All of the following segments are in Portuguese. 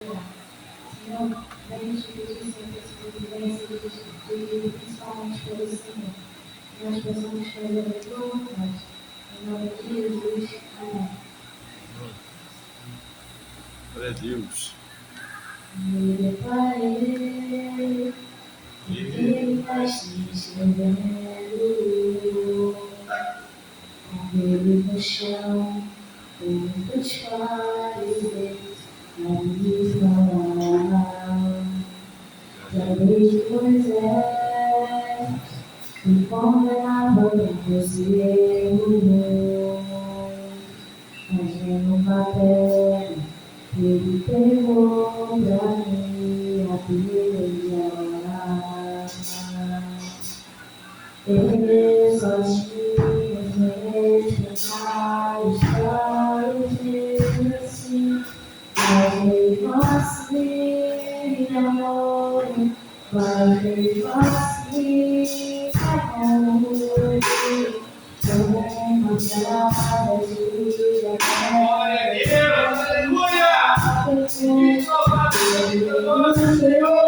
Senhor, venha te pedir sempre essa providência de principalmente pelo Senhor. Que nós possamos fazer a tua vontade. Em nome de Jesus. Amém. Glória a Deus. Me deparei e vi pastéis chovendo, com ele no chão, muitos fariseus na mesma hora. Já desde Moisés, que condenava todos os erros, mas vendo uma pedra, ele pegou pra mim a pelejar. Ele sozinho fez pecados fariseus assim, mas mesmo assim amor, mas mesmo assim amor, como uma estrada de Glória a Deus, aleluia! Que salvado seja nosso Senhor!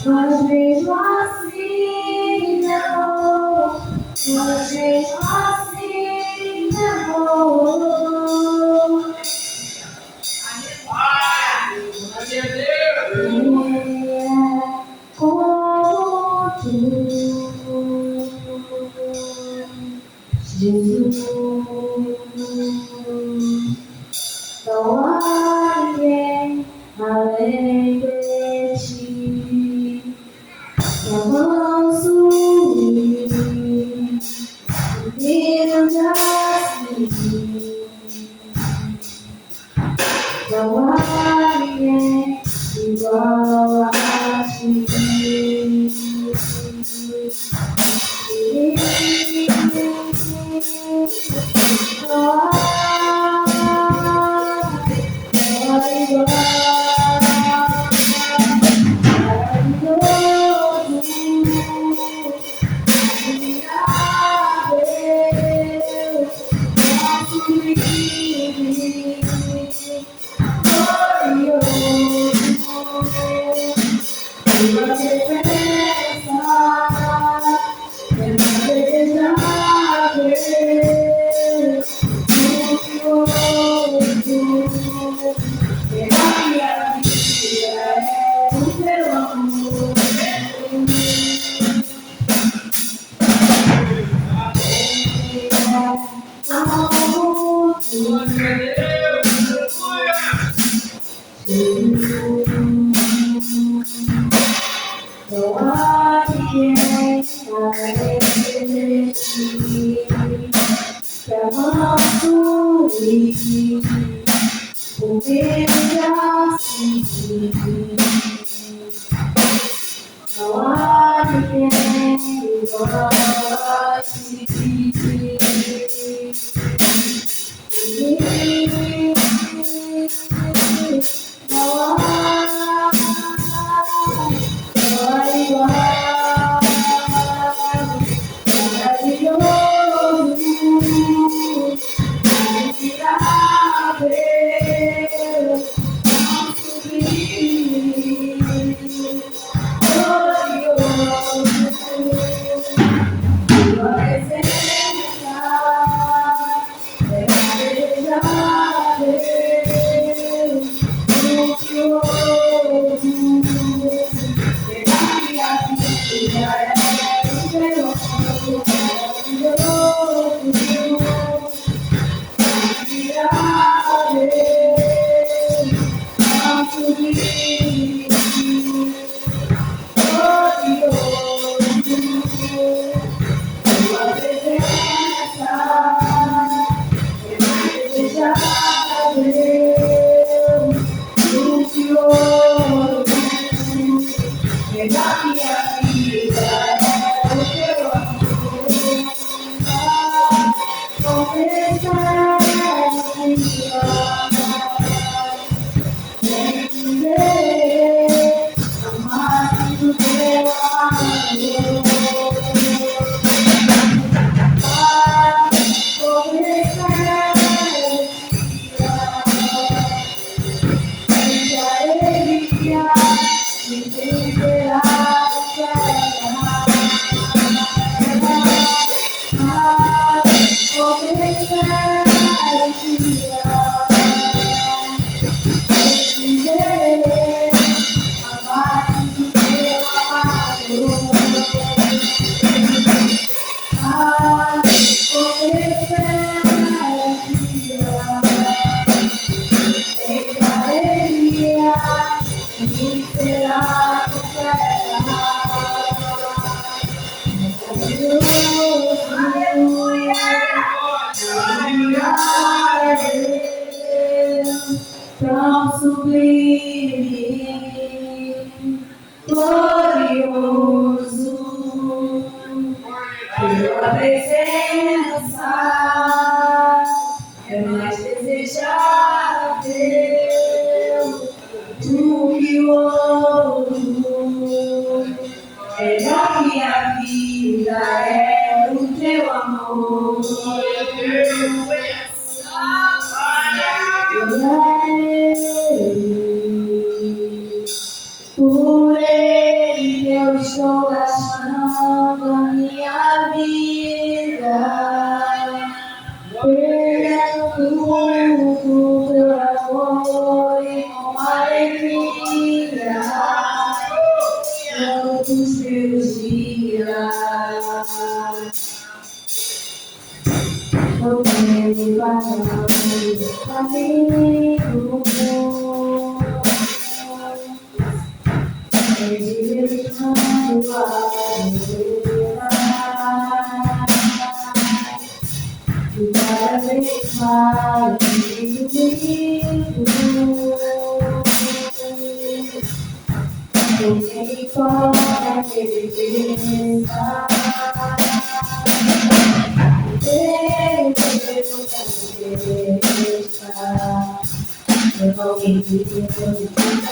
Mas mesmo assim não, mas mesmo assim não. Como tu, Jesus, não há ninguém além de ti. Vamos unir, unidos assim. Não há ninguém igual a ti. Não há igual. Não há ninguém além de ti, que a mão fluir, o meu assim. Não há ninguém igual a ti. Não há igual. glorioso, tua presença é mais desejável do que o ouro, melhor que a vida é o teu amor. Por ele eu estou gastando a minha vida, perdendo tudo pelo amor e com alegria, todos os meus dias. Podendo parar o caminho. Cada vez mais ninguém pode acreditar. Eu não me digo de falar.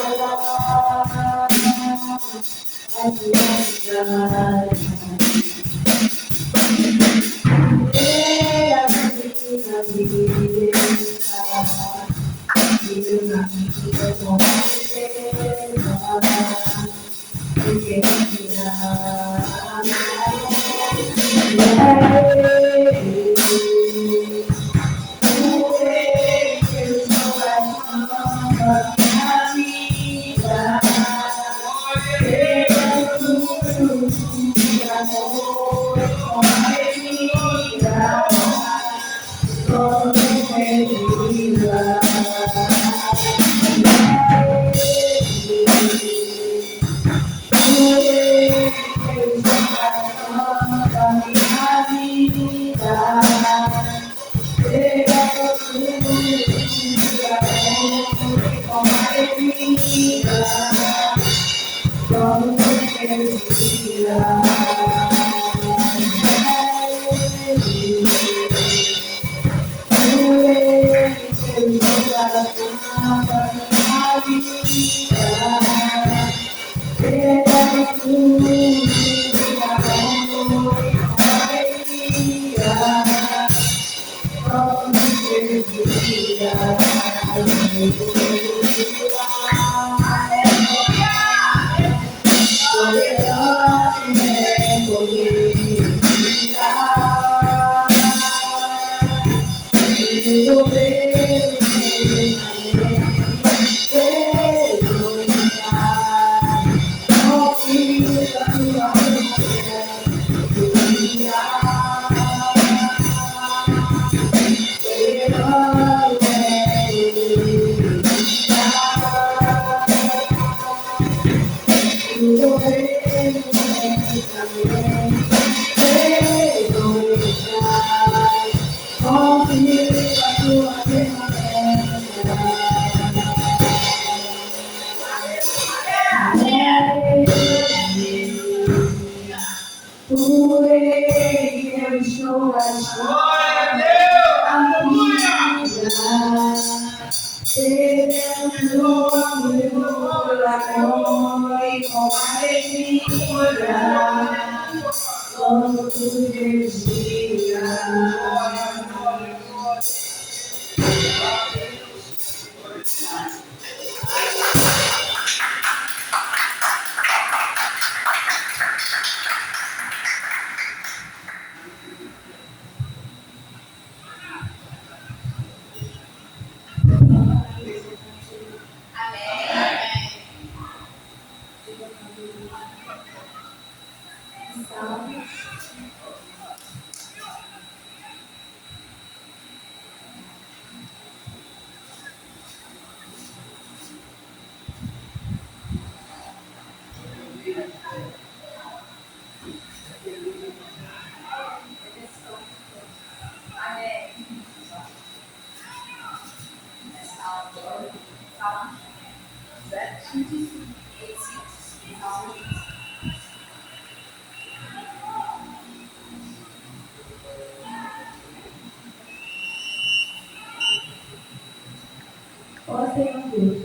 Ó Senhor Deus,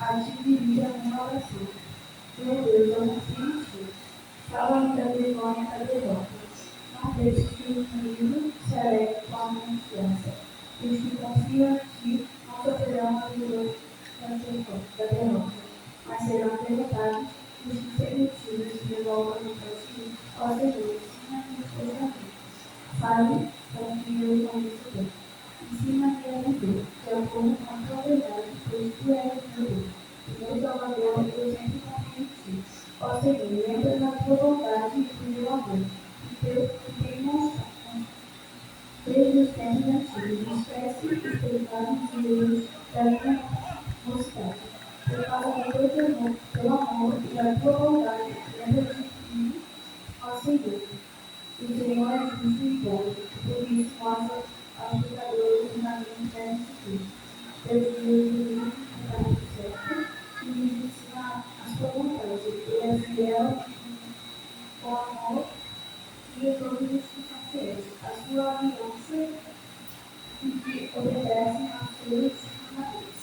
a ti dirija a minha oração. Meu Deus, eu confio em ti. Salva-me da vergonha da derrota. Não deixes que o inimigo se alegre com a minha confiança. Os que confiam em ti não sofrerão a violência da derrota, mas serão derrotados. Os que permitidos se revoltam contra ti, ó Senhor, ensina-me os teus caminhos. Fale com que eu conheço bem. Ensina-me a viver, de acordo com a tua verdade, pois tu és o meu Deus. E meu Salvador, eu sempre confio em ti. Ó Senhor, lembra da tua bondade e do meu amor, que tem mostrado desde os tempos antigos. Esquece os pecados e erros da minha mocidade. Prepara com teu amor e a tua bondade, lembra de mim, ó Senhor. O Senhor é justo e bom, por isso mostra aos pecadores na minha terra de Cristo. Deus me caminho certo e me ensina a sua vontade. Ele é fiel com amor e a todos os que são fiéis. A sua aliança e que obedecem aos seus mandamentos.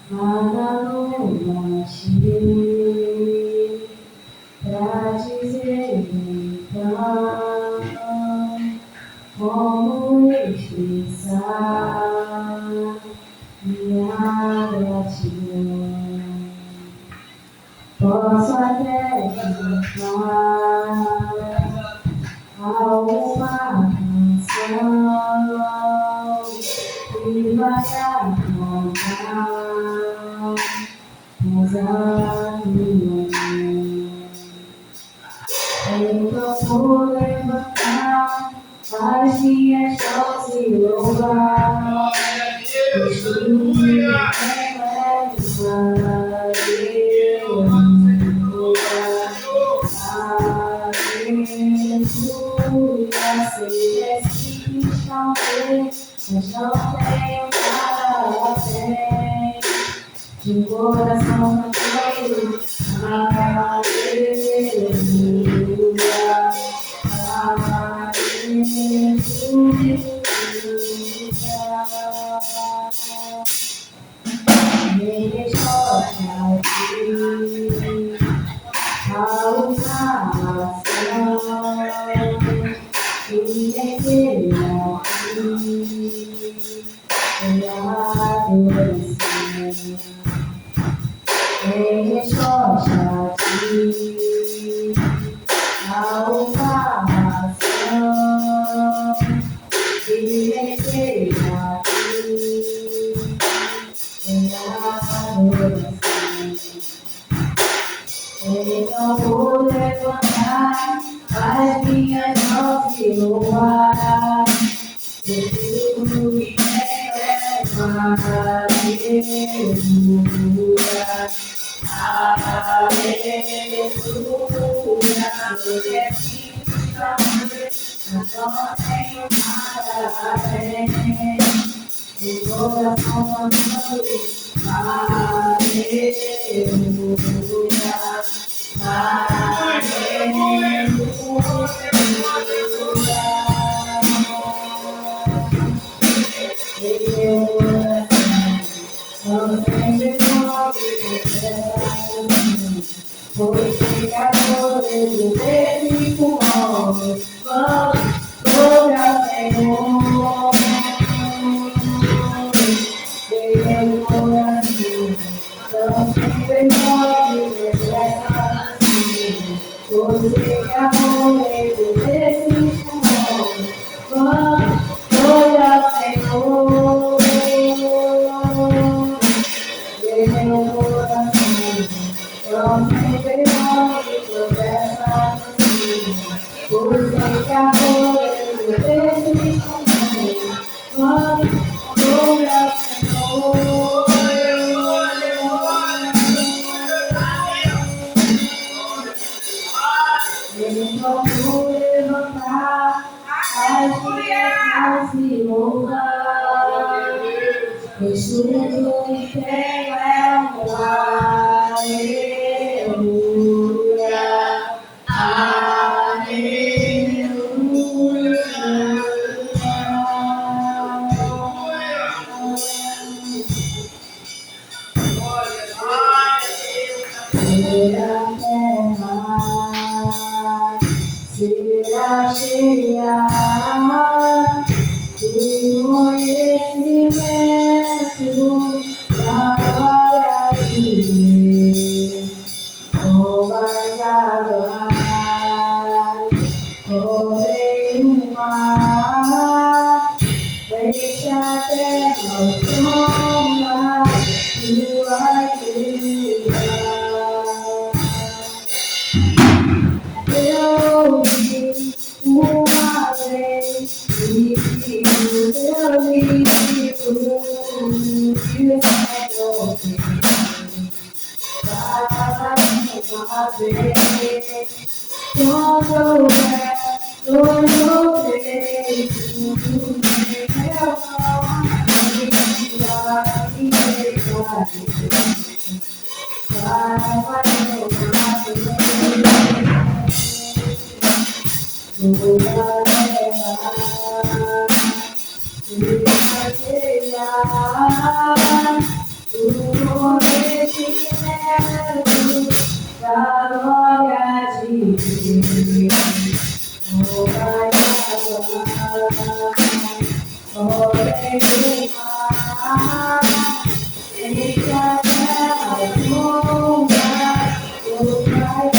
Nada não achei pra dizer então como expressar minha gratidão. Posso até cantar alguma canção que vai acalmar, mas a minha mão. Então vou levantar as minhas mãos e louvar. Aleluia! Sei que estão bem, mas não tenho nada a ter. De um coração tranquilo, aleluia, aleluia. Me resposta aqui, a salvação, e me queira aqui, e a adoração. Me resposta aqui, a salvação, e me queira aqui, e a adoração. Então vou levantar as minhas mãos e louvar. Jesus eleva, aleluia, aleluia. Sei que mas não tenho nada a ver. De coração amado, aleluia, pois pecadores do mesmo homem, vamos glória ao Senhor. Meu coração, tão sempre morre, expressa assim, pois pecadores do mesmo homem, vamos glória ao Senhor. Meu coração, tão sempre morre, expressa assim, vamos levantar as minhas e louvar. Pois tudo que tenho é um aleluia, aleluia. Será cheia do conhecimento da glória de Deus. Vai adorar, porém o mar, deixa a terra o som e vai eu vi uma vez e eu vi tudo que o Senhor fez. Para uma vez, quando eu vejo tudo meu da glória de Deus, vai adorar, porém o mar, deixa a terra afunda, o Pai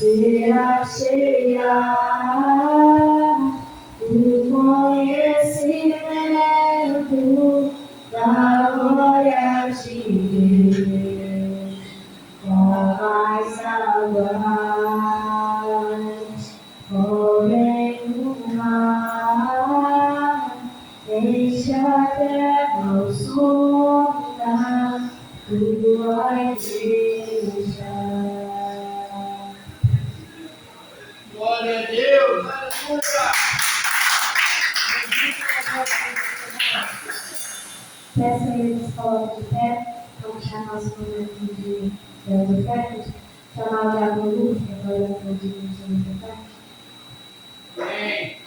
será cheia do conhecimento da glória de Deus, com mais águas, porém o mar, deixa a terra o sonda, tua igreja. Glória a Deus, aleluia. Peço a eles que coloquem de pé, vamos chamar nosso momento de ofertas, chamar o Diabo Luz, que agora eu vou dizer as ofertas. Amém.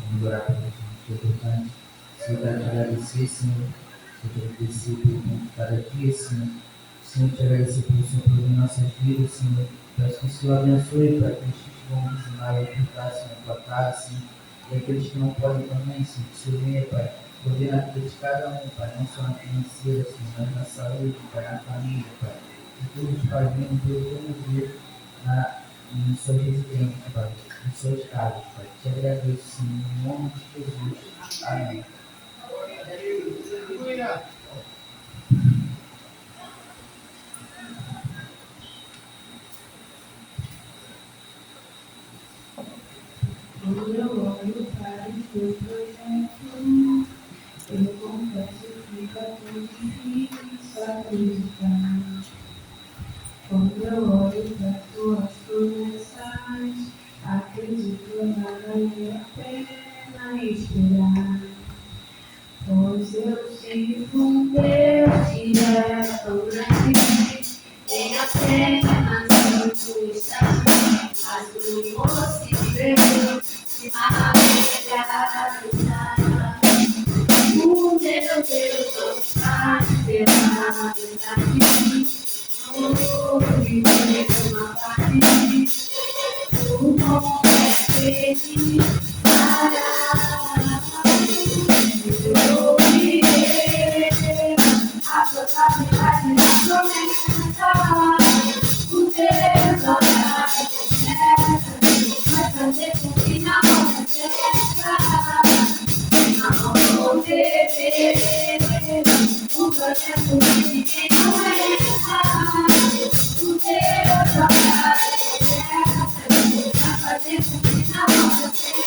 Vamos orar para Deus, importante. Senhor, quero te agradecer, Senhor, por agradecer por cada dia, Senhor. Senhor, te agradecer pelo Senhor, por nossas vidas, Senhor. Peço que o Senhor abençoe para que vão dizimar e ocultar, Senhor, a tua casa, Senhor. E aqueles que não podem também, Senhor, se unir, Pai, poder na vida de cada um, Pai, não só na financeira, Senhor, mas na saúde, Pai, na família, Pai. Que todos, Pai, venham promover em suas residências, Pai, em suas casas, Pai. Te agradeço, Senhor, em nome de Jesus. Amém. Aleluia. Quando eu olho para o teu projeto, eu confesso que fica tão difícil acreditar. Quando eu olho para tuas promessas, acredito nada vale a pena esperar. Pois eu sirvo um Deus que é tão grande, nem apenas tu estás, mas o impossível se materializar. O meu Deus não faz pela verdade, o viver uma parte, o bom é feliz para eu viver a totalidade da promessa. O Deus da promessa vai fazer com que na hora certa não vou ter um projeto que ninguém não erra. O Deus da promessa vai fazer com que na hora certa.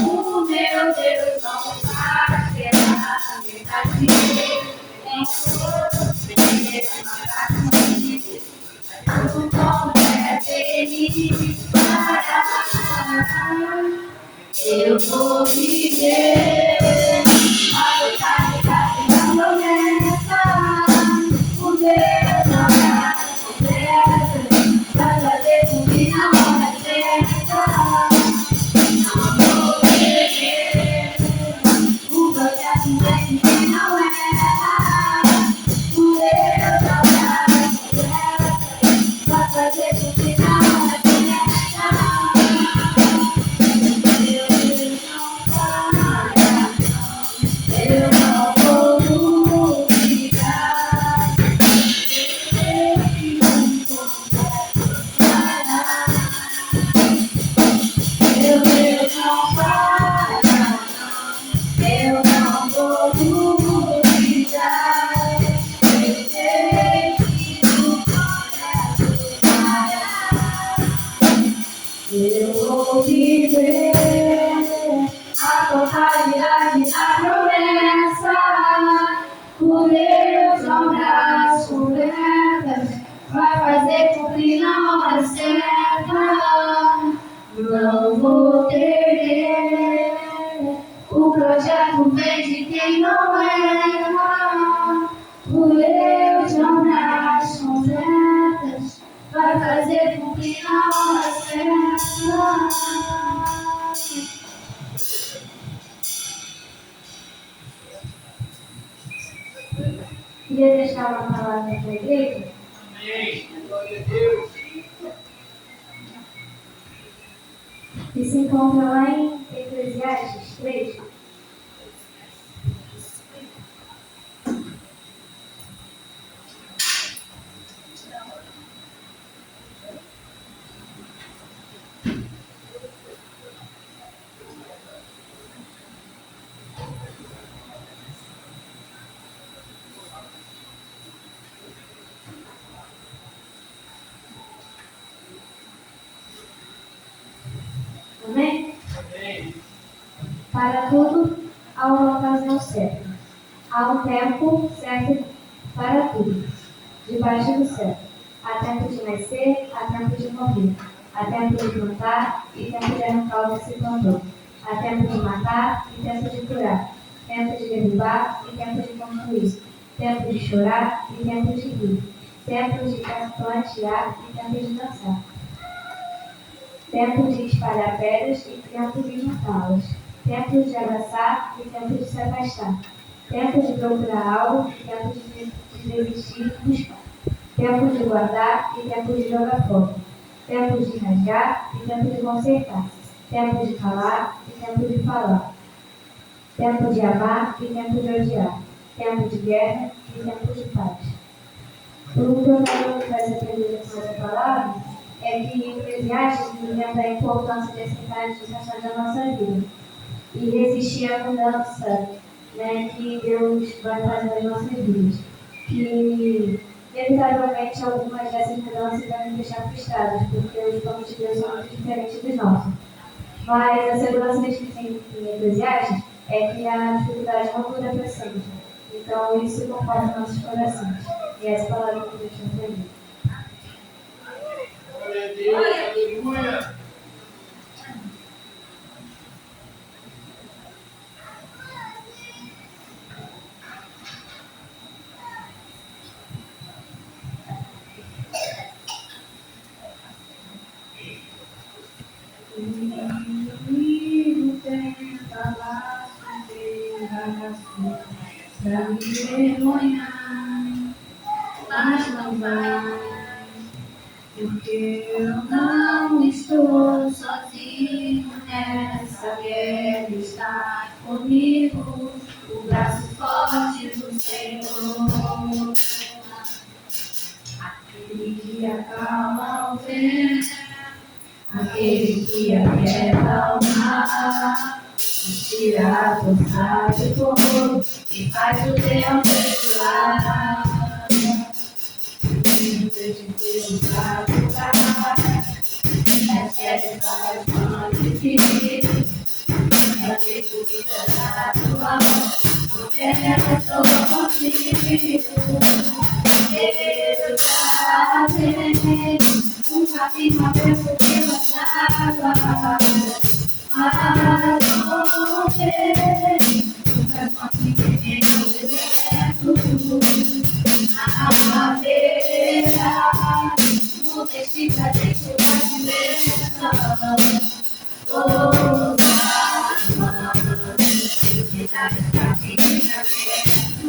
O meu Deus não faz pela verdade, nem você o bom é feliz para eu vou viver a totalidade da promessa. O Deus não é completa, vai fazer com que na hora certa não vou viver o projeto vai que não erra. O Deus não é completa, vai fazer com que na hora certa. Eu não vou duvidar, eu que não completo para. Meu Deus não para, eu não vou duvidar, eu sei que não completo para. Eu vou viver a totalidade da promessa. O Deus das completas vai fazer cumprir na hora certa. Não vou perder. O projeto vem de quem não erra. O Deus das completas vai fazer cumprir na hora certa. Queria deixar uma palavra para a igreja. Amém. Glória a Deus. Que se encontra lá em Eclesiastes 3. Amém? Amém. Para tudo há uma ocasião certa. Há um tempo certo para tudo, debaixo do céu. Há tempo de nascer, há tempo de morrer. Há tempo de plantar e tempo de arrancar o que se plantou. Há tempo de matar e tempo de curar. Tempo de derrubar e tempo de construir. Tempo de chorar e tempo de rir. tempos de plantear e tempos de dançar, tempos de espalhar pedras e tempos de juntá-las, tempos de abraçar e tempos de se afastar, tempos de procurar algo e tempos de desistir e buscar, tempos de guardar e tempos de jogar fora, tempos de rasgar e tempos de consertar, tempos de calar e tempos de falar, tempos de amar e tempos de odiar, tempos de guerra e tempos de paz. O que eu quero trazer aprender com essa palavra é que Eclesiastes nos lembra a importância de aceitar as situações da nossa vida e resistir à mudança, né, que Deus vai fazer nas nossas vidas. Que, inevitavelmente, algumas dessas mudanças vão nos deixar frustrados, porque os planos de Deus são muito diferentes dos nossos. Mas a segurança descrita em Eclesiastes é que a dificuldade não dura para sempre. Então, isso conforta nossos corações. E essa palavra que Deus tem para mim. Glória a Deus, aleluia. Inimigo tenta lá pra me envergonhar, mas não vai, porque eu não estou sozinho nessa guerra, está comigo o braço forte do Senhor, aquele que acalma o vento, aquele que aquieta o mar, e tira a força do fogo e faz o tempo recuar. E Deus de Deus pra curar, recebe as mãos difíceis, é feito que trata tua mão, porque ela sou contigo. Deus está fazendo um caminho aberto pelas águas, mas não tem nunca consegui no deserto. A madeira não deixe pra dentro da dimensão. Todas as cidades pra ficar aberto.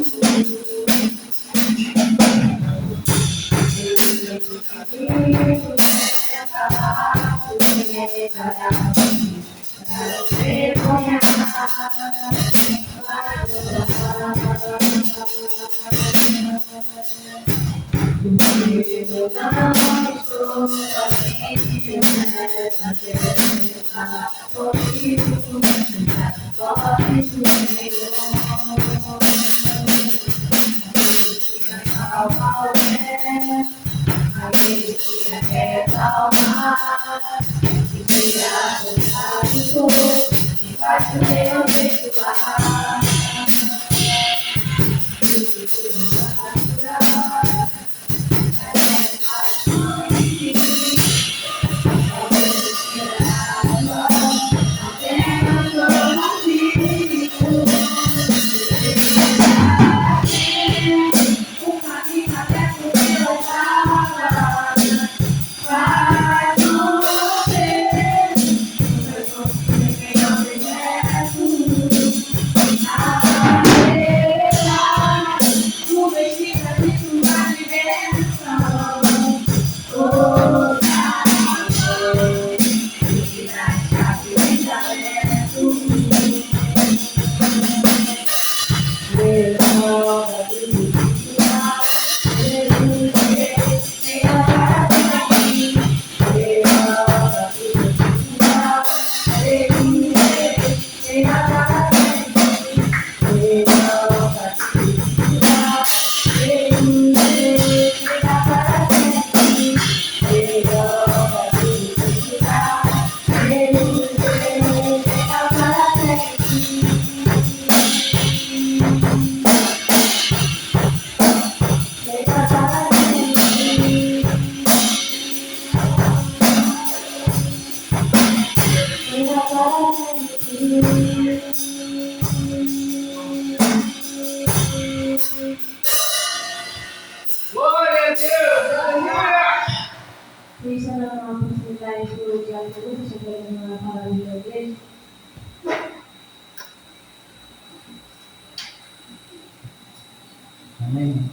Glória a Deus. uma oportunidade de diálogo sobre a palavra da igreja. Amém?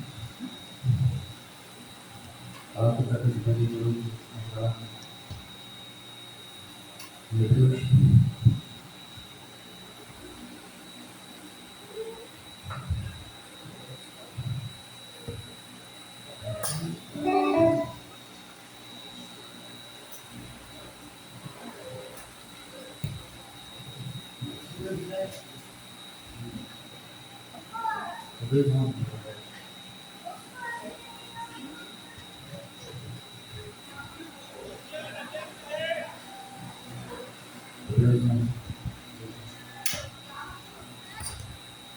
Fala com o participante de hoje. Vamos falar. Hebreus. Hebreus 11. Hebreus 11.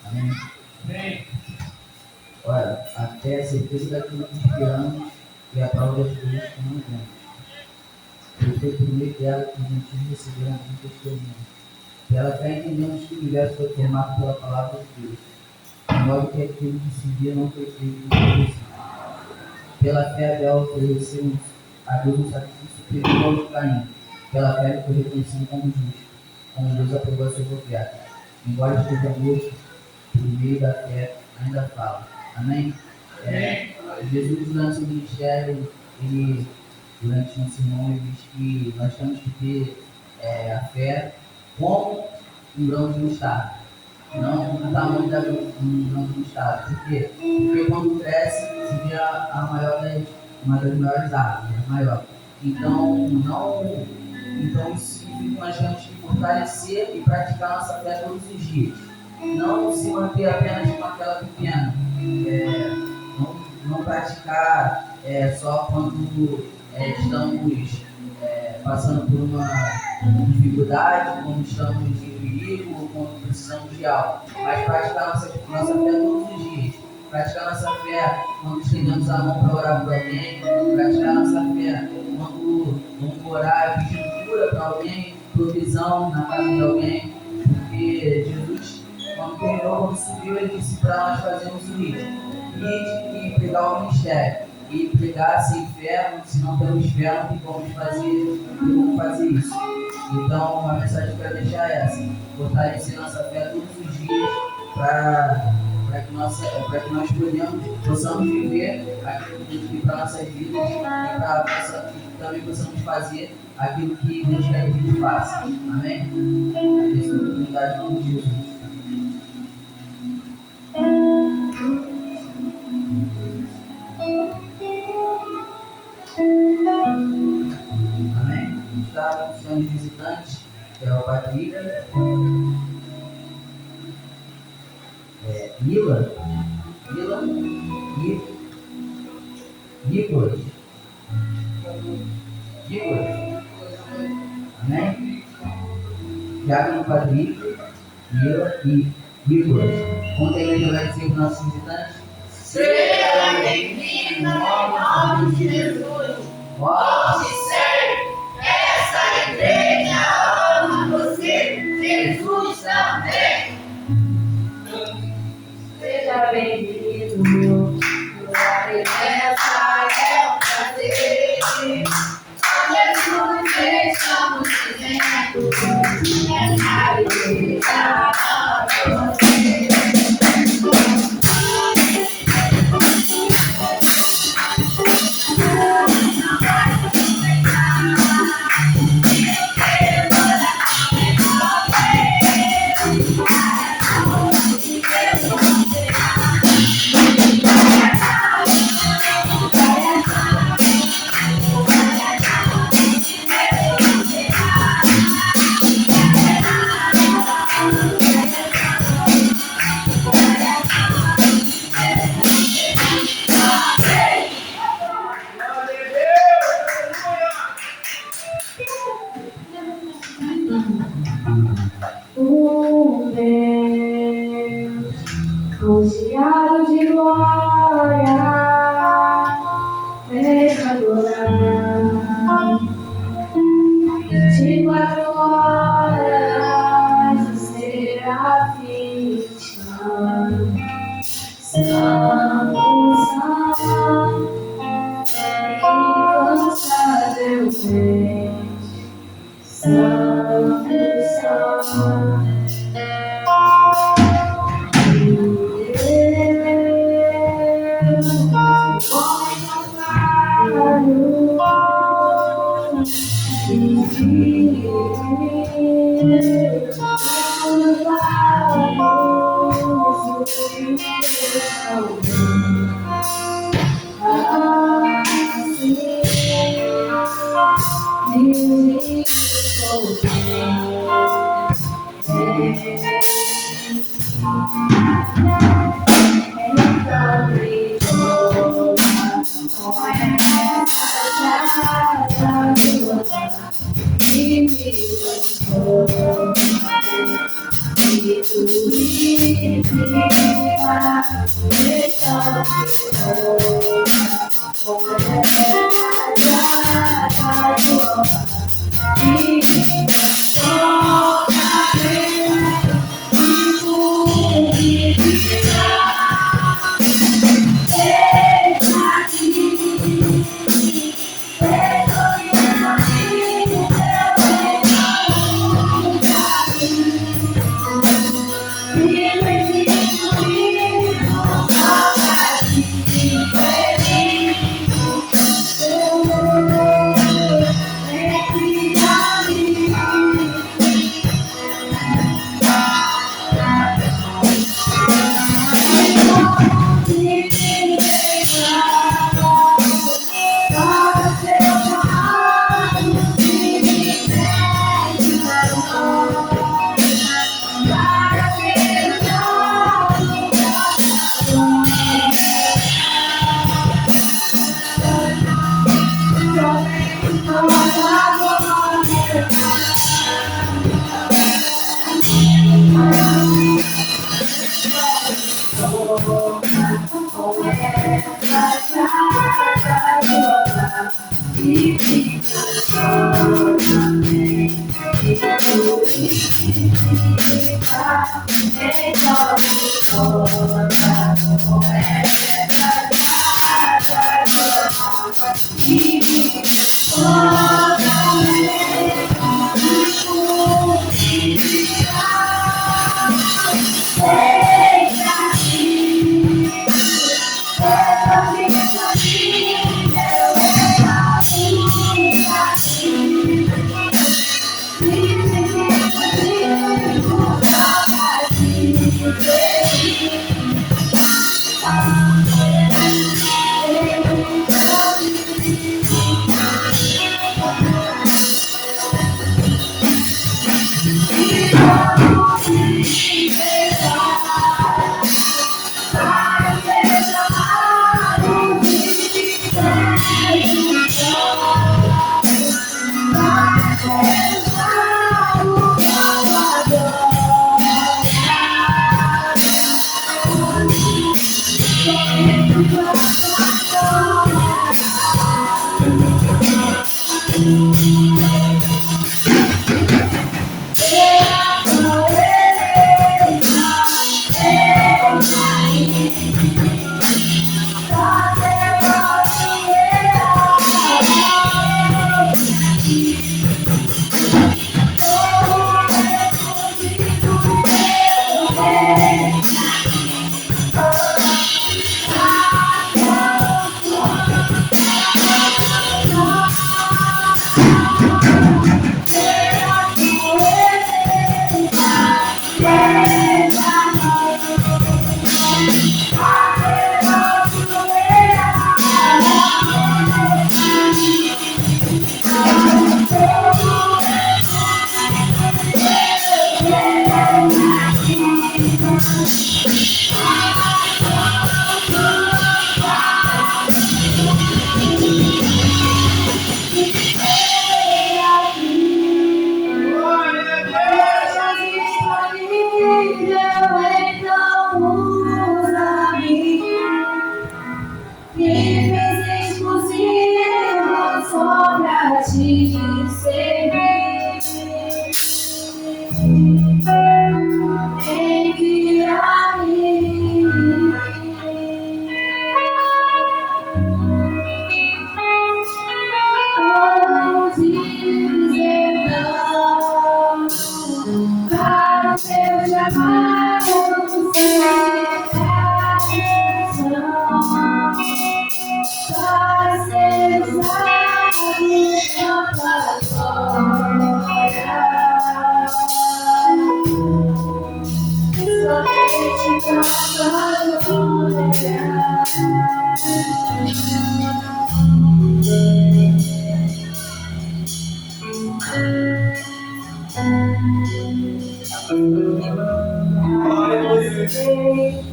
Amém? Olha, até a certeza daquilo que esperamos e a prova das coisas que não vemos. Porque por meio dela que os gentios receberam um testemunho. Pela fé entendemos que o universo foi formado pela palavra de Deus, de modo que aquilo que se via não foi feito por Deus. Pela fé Abel ofereceu a Deus um sacrifício superior ao de Caim. Pela fé ele foi reconhecido como justo, como Deus aprovou a sua oferta. Embora esteja morto, por meio da fé ainda fala. Amém? Jesus, durante o ministério, durante um sermão, ele diz que nós temos que ter a fé como um grão de mostarda, não o tamanho de um grão de mostarda. Por quê? Porque quando cresce, se vê uma das maiores árvores, a maior. Então, isso significa que nós temos que fortalecer e praticar nossa fé todos os dias. Não se manter apenas com aquela pequena. Não praticar só quando estamos passando por uma dificuldade, quando estamos em perigo, ou quando precisamos de algo. Mas praticar nossa fé todos os dias. Praticar nossa fé quando estendemos a mão para orar por alguém. Praticar nossa fé quando vamos orar pedindo cura para alguém, provisão na casa de alguém. Porque Jesus, quando subiu, ele disse para nós fazermos o mesmo. E pregar o ministério. E pregar sem fé, se não temos fé, não tem como fazer isso. Então, a mensagem que eu quero deixar é essa: fortalecer nossa fé todos os dias para que nós possamos viver aquilo que Deus tem para nossas vidas e para que também possamos fazer aquilo que Deus quer que a gente faça. Amém? Essa é a oportunidade em nome de Jesus. Amém? Está anunciando visitantes, que é o Patrick, Mila e Nicolas. Amém? Tiago, Patrick, Mila e Nicolas. Quando a igreja vai dizer para os nossos visitantes: seja bem-vindo em nome de Jesus. Volte ser. Essa igreja ama você. Jesus também. Seja bem-vindo. Sua presença é um prazer. Jesus, estamos dizendo. Essa igreja ama você. Rodeado de glória, deixa adorar. 24 horas os serafins chamam. Santo, Santo, incansável Deus.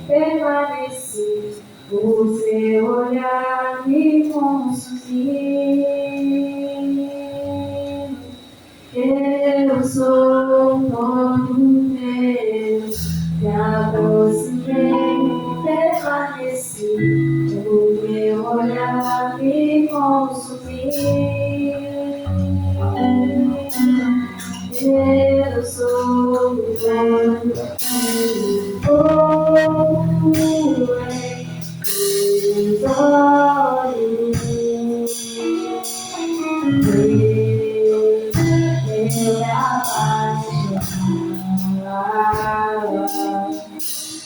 Permaneci, o seu olhar me consumiu. Eu sou todo meu, me aproximei, permaneci, o meu olhar me consumiu. Eu sou todo teus olhos, eu me apaixonava,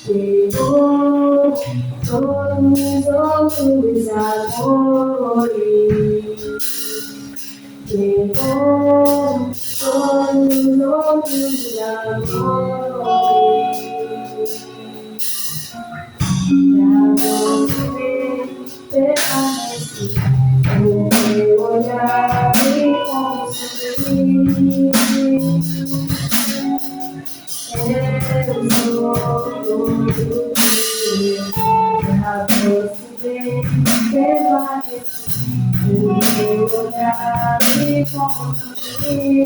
pegou todos os outros amores, pegou todos os outros amores. Permaneci, o meu olhar me consumiu. Eu sou todo teu, me aproximei, permaneci, o meu olhar me consumiu.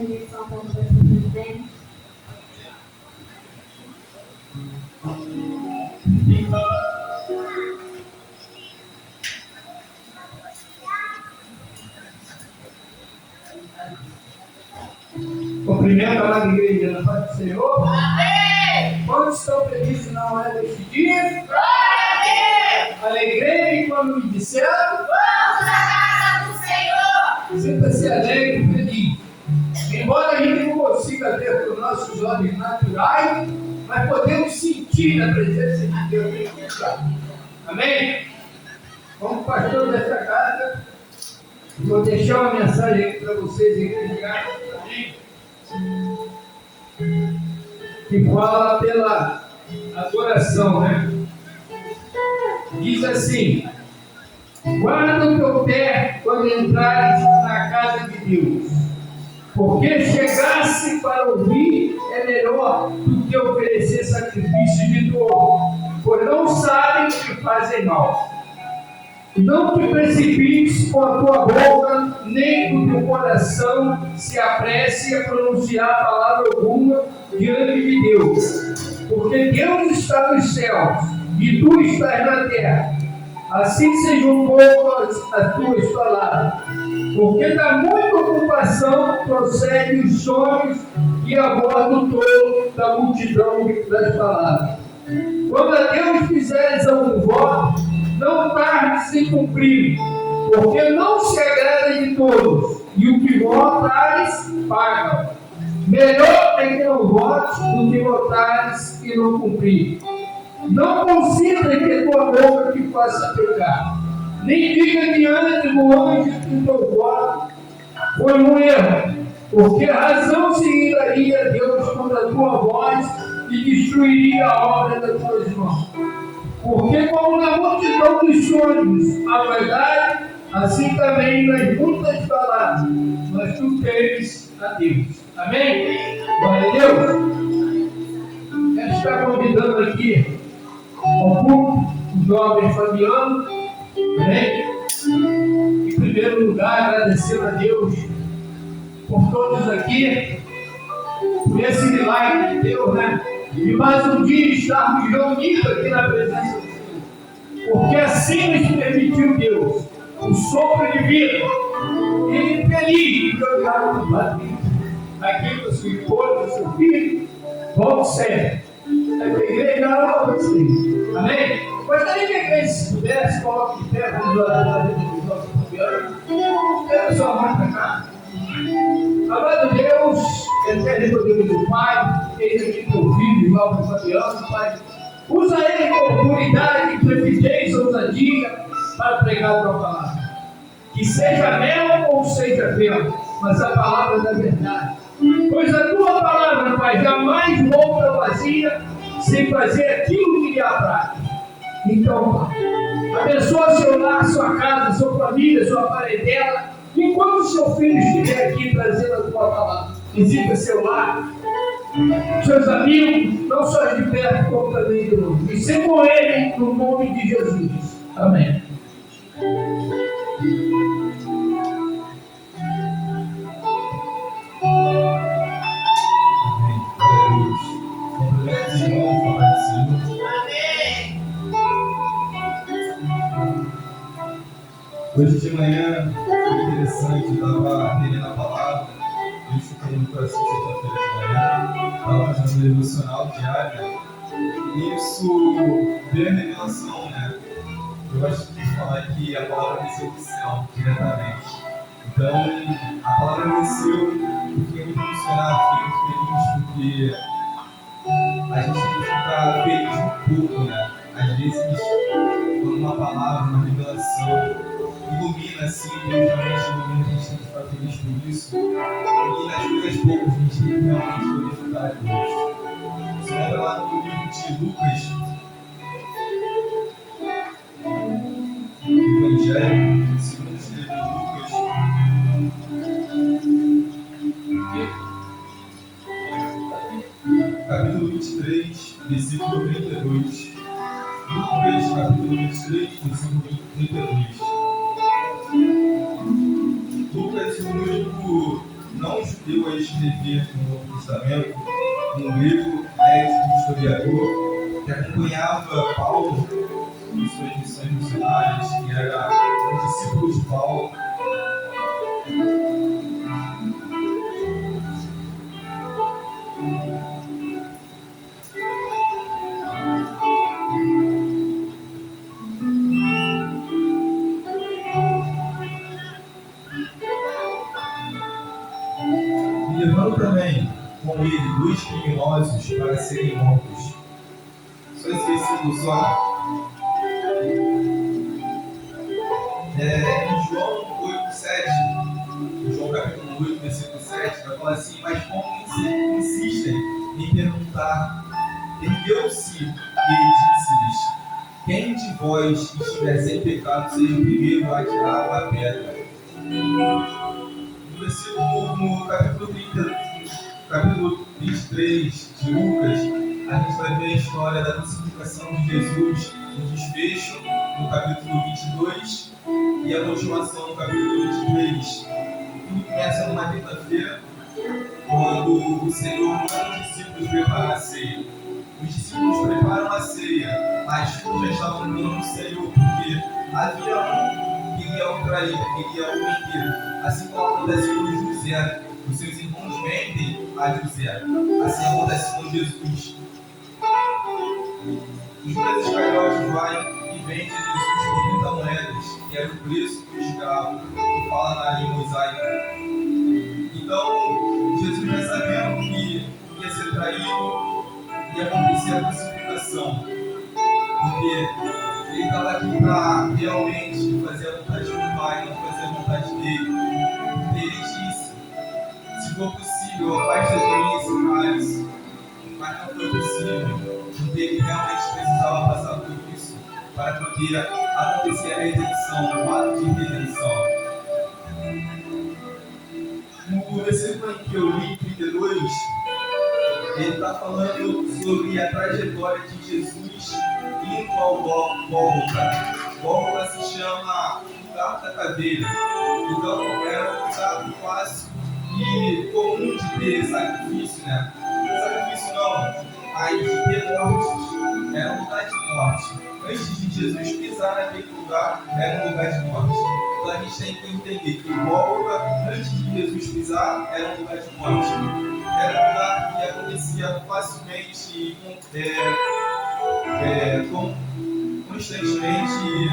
eleição para o presidente. Cumprimento lá na igreja, na paz do Senhor. Amém. Quantos estão felizes na hora desse dia? Glória a Deus. Alegrei quando me disseram. Vamos à casa do Senhor. Sinta-se alegre e feliz. Embora a gente não consiga ver com nossos olhos naturais, mas podemos sentir a presença de Deus em nosso lugar. Amém? Como pastor dessa casa, vou deixar uma mensagem aqui para vocês eclesiásticos também, que fala pela adoração, né? Diz assim: guarda o teu pé quando entrares na casa de Deus, porque chegasse para ouvir é melhor do que oferecer sacrifício de dor, pois não sabem o que fazem mal. Não te precipites com a tua boca, nem com o teu coração se apresse a pronunciar palavra alguma diante de Deus, porque Deus está nos céus e tu estás na terra. Assim sejam poucas as tuas palavras, porque da muita ocupação procede os sonhos e a voz do tolo da multidão das palavras. Quando a Deus fizeres algum voto, não tardes em cumprir, porque não se agrada de todos, e o que votares, pagam. Melhor é que não votes do que votares e não cumprir. Não consinta que tua boca te faça pecar, nem diga diante do anjo que o teu voto foi um erro, porque razão se iraria a Deus contra a tua voz e destruiria a obra das tuas mãos. Porque como na multidão dos sonhos a verdade, assim também nas muitas palavras, mas tu temes a Deus. Amém? Glória a Deus. Quero estar convidando aqui ao público, o jovem Fabiano, amém? Em primeiro lugar, agradecendo a Deus por todos aqui, por esse milagre de Deus, né? E mais um dia estarmos reunidos aqui na presença do Senhor, porque assim nos permitiu Deus, o sopro de vida, e feliz de olhar o Padre, aqui com sua esposa, seu filho, bom sempre. A igreja ama vocês. Amém? Gostaria que a igreja, se pudesse, coloque de pé para nos orar a vida dos nossos Fabianos. Quero só mais para cá. Amado Deus, eterno Deus do Pai, eis aqui teu filho, irmão Fabiano, Pai. Usa ele com autoridade, previdência, ousadia para pregar a tua palavra. Que seja mel ou seja fel, mas a palavra da verdade. Pois a tua palavra, Pai, jamais volta vazia, sem fazer aquilo que lhe apraz. Então, Pai, abençoa seu lar, sua casa, sua família, sua parentela, enquanto seu filho estiver aqui trazendo a tua palavra. Visita seu lar, seus amigos, não só de perto, como também de longe. E ser com ele, no nome de Jesus. Amém. Hoje de manhã foi interessante, eu estava lendo a palavra, eu escutei no coração sexta-feira de manhã, estava fazendo um devocional diário, e isso veio a revelação, né? Eu gosto de falar que a palavra desceu do céu diretamente. Então, a palavra desceu, eu fiquei muito emocionado, fiquei muito feliz, porque a gente tem que ficar feliz um pouco, né? Às vezes, quando uma palavra, uma revelação ilumina assim, Deus realmente ilumina, a gente tem que ficar feliz por isso. E nas coisas poucas a gente tem que realmente glorificar a Deus. Você vai lá no livro de Lucas, Evangelho, segundo escreveu Lucas, capítulo 23, versículo 32. Lucas, capítulo 23, versículo 32. Lucas, um grupo não judeu, deu a escrever no Novo Testamento um livro médico, historiador, que acompanhava Paulo em suas missões missionárias, que era um discípulo de Paulo. E levando também com ele 2 criminosos para serem mortos. Só esse versículo só. Em João 8,7, João capítulo 8, versículo 7, vai falar assim: mas como insistem em perguntar, ergueu-se e disse-lhes: quem de vós estiver sem pecado, seja o primeiro a atirar uma pedra. No capítulo 23 de Lucas, a gente vai ver a história da crucificação de Jesus, no desfecho, no capítulo 22, e a continuação no capítulo 23. Tudo começa numa quinta-feira, quando o Senhor manda os discípulos preparar a ceia. Os discípulos preparam a ceia, mas já estavam falando do Senhor, porque havia um que queria o trair, queria o mentir. Assim como acontece com José, os seus irmãos mentem a José. Assim acontece com Jesus. Judas Iscariotes vai e vende Jesus por 30 moedas, que era o preço do escravo, que fala na língua mosaica. Então, Jesus, já sabendo que ia ser traído, ia acontecer a crucificação, porque ele estava aqui para realmente fazer a vontade do Pai, não fazer a vontade dele. Porque ele disse: se for possível, afasta de mim esse cálice. Mas não foi possível, porque ele realmente precisava passar por isso para poder acontecer a redenção, o ato de redenção. No versículo em que eu li, 32, ele está falando sobre a trajetória de Jesus indo ao Gólgota. Gólgota se chama lugar da caveira. Então era um lugar fácil e comum de ter sacrifício, né? Sacrifício não, mas de ter mortes. Era um lugar de morte. Antes de Jesus pisar naquele lugar, era um lugar de morte. Então a gente tem que entender que Gólgota, antes de Jesus pisar, era um lugar de morte. Era um lugar que acontecia facilmente, constantemente,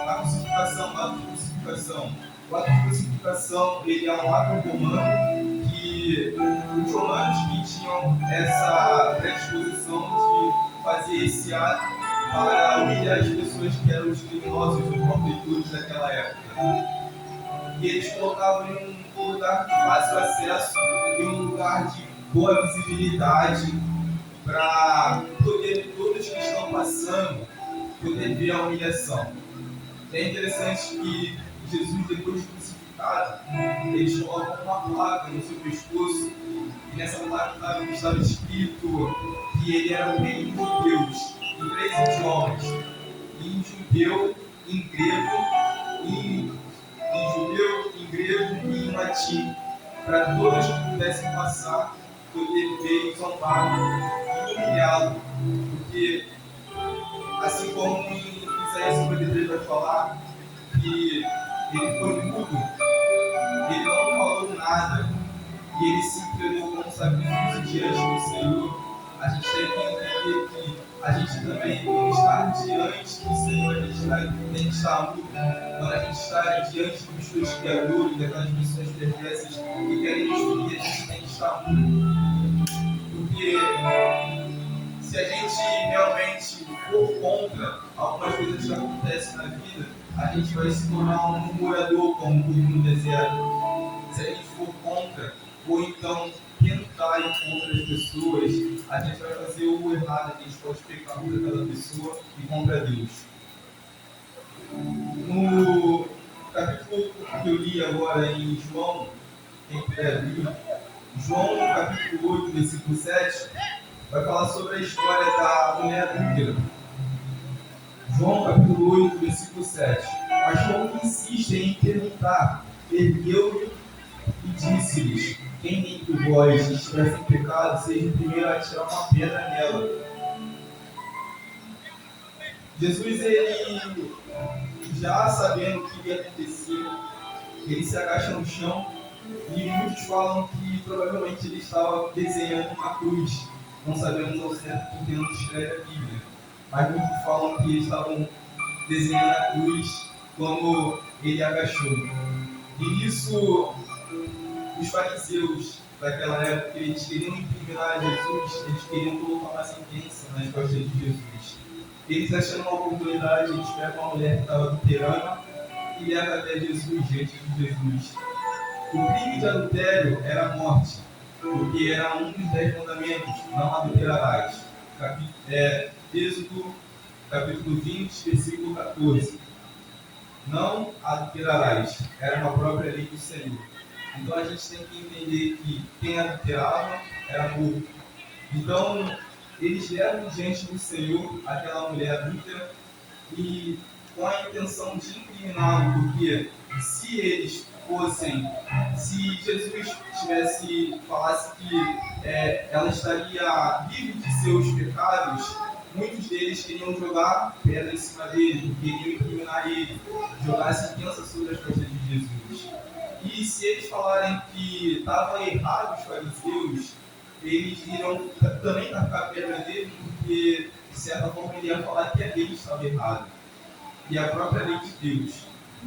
a crucificação, o ato de crucificação. O ato de crucificação, ele é um ato romano que os romanos que tinham essa predisposição de fazer esse ato para humilhar as pessoas que eram os criminosos, os malfeitores daquela época. E eles colocavam em um lugar de fácil acesso, em um lugar de boa visibilidade, para poder todos que estão passando poder ver a humilhação. É interessante que Jesus, depois de crucificado, eles colocam uma placa no seu pescoço, e nessa placa estava escrito que ele era o rei dos judeus, em 3 idiomas: em judeu, em grego, em grego e em latim, para todos que pudessem passar, poder ver e zombar e humilhá-lo, porque assim como em Isaías 53 vai falar que ele foi mudo, ele não falou nada, e ele se entregou como sacrifício diante do Senhor. A gente tem que entender que a gente também está diante do Senhor, a gente tem que estar mudo. Quando a gente está diante dos seus criadores, daquelas pessoas perversas que querem destruir, a gente tem que estar mudo. Porque se a gente realmente for contra algumas coisas que acontecem na vida, a gente vai se tornar um murmurador, como o povo no deserto. Se a gente for contra, ou então tentar ir contra as pessoas, a gente vai fazer o errado, a gente pode pecar contra aquela pessoa e contra Deus. No capítulo que eu li agora em João, quem puder abrir, João, capítulo 8, versículo 7, vai falar sobre a história da mulher adúltera. João, capítulo 8, versículo 7. Mas como insistem em perguntar, ergueu-lhe e disse-lhes: quem entre vós estiver sem pecado, seja o primeiro a tirar uma pedra nela. Jesus, ele, já sabendo o que ia acontecer, ele se agacha no chão e muitos falam que provavelmente ele estava desenhando uma cruz. Não sabemos ao certo que não escreve a Bíblia, mas muitos falam que eles estavam desenhando a cruz quando ele agachou. E nisso, os fariseus daquela época, eles queriam incriminar Jesus, eles queriam colocar uma sentença nas costas de Jesus. Eles, achando uma oportunidade, eles pegam uma mulher que estava adulterando e levam até Jesus, diante de Jesus. O crime de adultério era a morte, porque era um dos 10 mandamentos: não adulterarás. Êxodo, capítulo 20, versículo 14. Não adulterarás. Era uma própria lei do Senhor. Então a gente tem que entender que quem adulterava era morto. Então eles levam diante do Senhor aquela mulher adúltera e com a intenção de incriminá-lo, porque se eles se Jesus falasse que ela estaria livre de seus pecados, muitos deles queriam jogar pedra em cima dele, queriam incriminar ele, jogar sentença sobre as costas de Jesus. E se eles falarem que estava errado os fariseus, eles iriam também tacar a pedra dele, porque de certa forma ele ia falar que a lei estava errada, e a própria lei de Deus.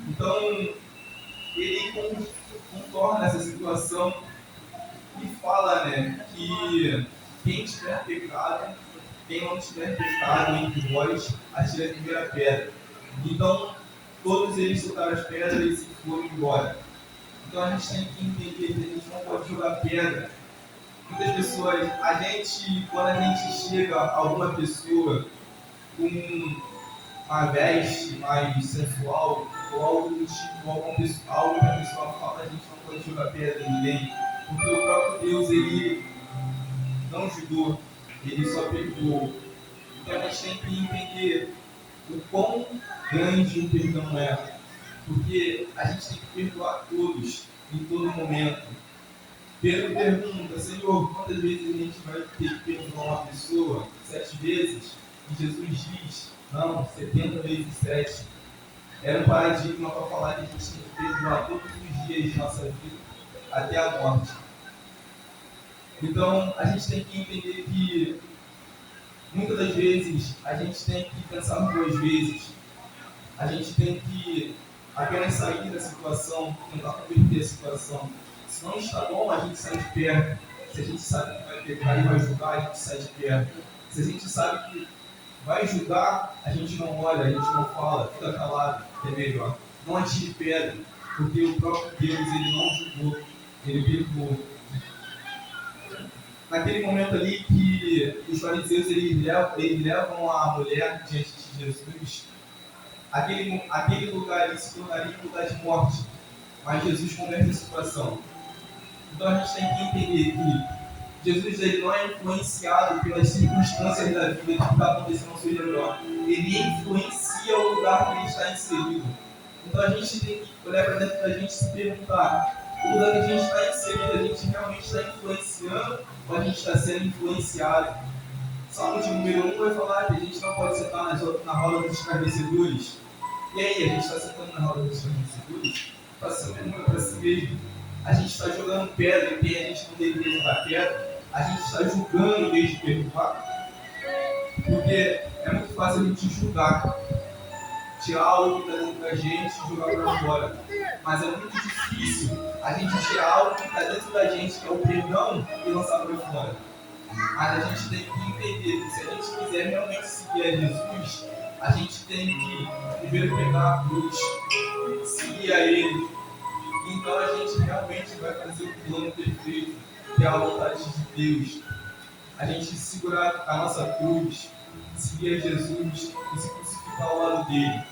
Então ele contorna essa situação e fala, que quem tiver pecado, quem não tiver pecado entre vós, atire a primeira pedra. Então todos eles soltaram as pedras e foram embora. Então a gente tem que entender que a gente não pode jogar pedra. Muitas pessoas, quando a gente chega a alguma pessoa com uma veste mais sensual, ou algo do tipo, algo que a pessoa fala, a gente não pode jogar pedra em ninguém, porque o próprio Deus, ele não julgou, ele só perdoou. Então a gente tem que entender o quão grande o perdão é, porque a gente tem que perdoar todos, em todo momento. Pedro pergunta: Senhor, quantas vezes a gente vai ter que perdoar uma pessoa? 7 vezes? E Jesus diz: não, 70 vezes 7. Era um paradigma para falar que a gente tem que perdoar todos os dias de nossa vida, até a morte. Então, a gente tem que entender que muitas das vezes a gente tem que pensar 2 vezes. A gente tem que apenas sair da situação, tentar converter a situação. Se não está bom, a gente sai de perto. Se a gente sabe que vai pecar e vai julgar, a gente sai de perto. Se a gente sabe que vai julgar, a gente não olha, a gente não fala, fica calado, é melhor. Não atire pedra, porque o próprio Deus, ele não julgou, ele perdoou. Naquele momento ali que os fariseus eles levam a mulher diante de Jesus, aquele lugar ali se tornaria um lugar de morte, mas Jesus converte a situação. Então a gente tem que entender que Jesus, ele não é influenciado pelas circunstâncias da vida que está acontecendo ao seu redor. Ele influencia o lugar que ele está inserido. Então a gente tem que olhar para dentro da gente e se perguntar: o lugar que a gente está inserido, a gente realmente está influenciando ou a gente está sendo influenciado? Salmo de número 1 vai falar que a gente não pode sentar na roda dos escarnecedores. E aí, a gente está sentando na roda dos escarnecedores? Está sendo para si mesmo. A gente está jogando pedra em quem a gente não deveria jogar pedra. A gente está julgando em vez de perdoar. Porque é muito fácil a gente julgar, tirar algo que está dentro da gente e jogar para fora. Mas é muito difícil a gente tirar algo que está dentro da gente, que é o perdão, e lançar para fora. Mas a gente tem que entender que se a gente quiser realmente seguir a Jesus, a gente tem que primeiro pegar a cruz, seguir a Ele. Então a gente realmente vai fazer o plano perfeito, que é a vontade de Deus. A gente segurar a nossa cruz, seguir a Jesus e se crucificar ao lado dele.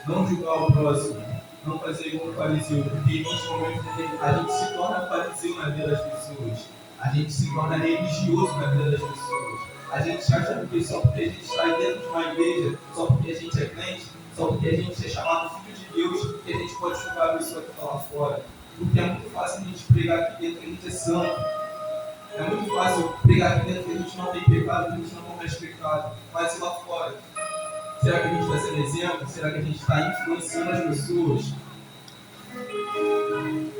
Não julgar o próximo, não fazer igual o fariseu, porque em muitos momentos a gente se torna fariseu na vida das pessoas. A gente se torna religioso na vida das pessoas. A gente acha que só porque a gente está dentro de uma igreja, só porque a gente é crente, só porque a gente é chamado filho de Deus, que a gente pode julgar a pessoa que está lá fora. Porque é muito fácil a gente pregar aqui dentro que a gente é santo. É muito fácil pregar aqui dentro que a gente não tem pecado, que a gente não comete pecado. Mas e lá fora? Será que a gente está sendo exemplo? Será que a gente está influenciando as pessoas?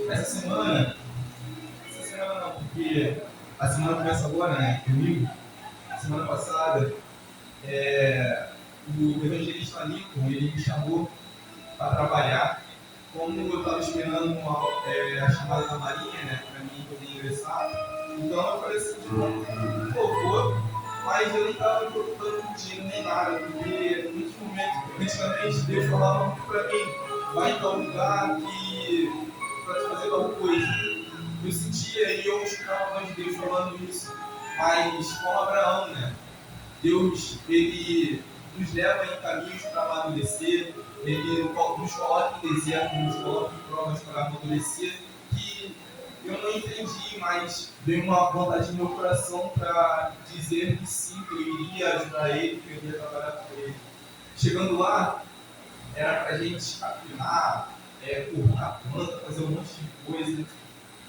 Essa semana não, porque a semana começa agora, né? Domingo. Semana passada, o evangelista Lincoln, ele me chamou para trabalhar. Como eu estava esperando a chamada da Marinha, né, para mim poder ingressar, então eu falei assim, vou, mas eu não estava me preocupando com dinheiro nem nada, porque em muitos momentos, praticamente, Deus falava muito para mim, vai em tal lugar para te fazer tal coisa. Eu sentia e eu escutava a voz de Deus falando isso, mas como Abraão, né, Deus, ele nos leva em caminhos para amadurecer, ele nos coloca em deserto, nos coloca em provas para amadurecer, que eu não entendi, mas veio uma vontade no meu coração para dizer que sim, que eu iria ajudar ele, que eu iria trabalhar com ele. Chegando lá, era para a gente capinar, cortar planta, fazer um monte de coisa.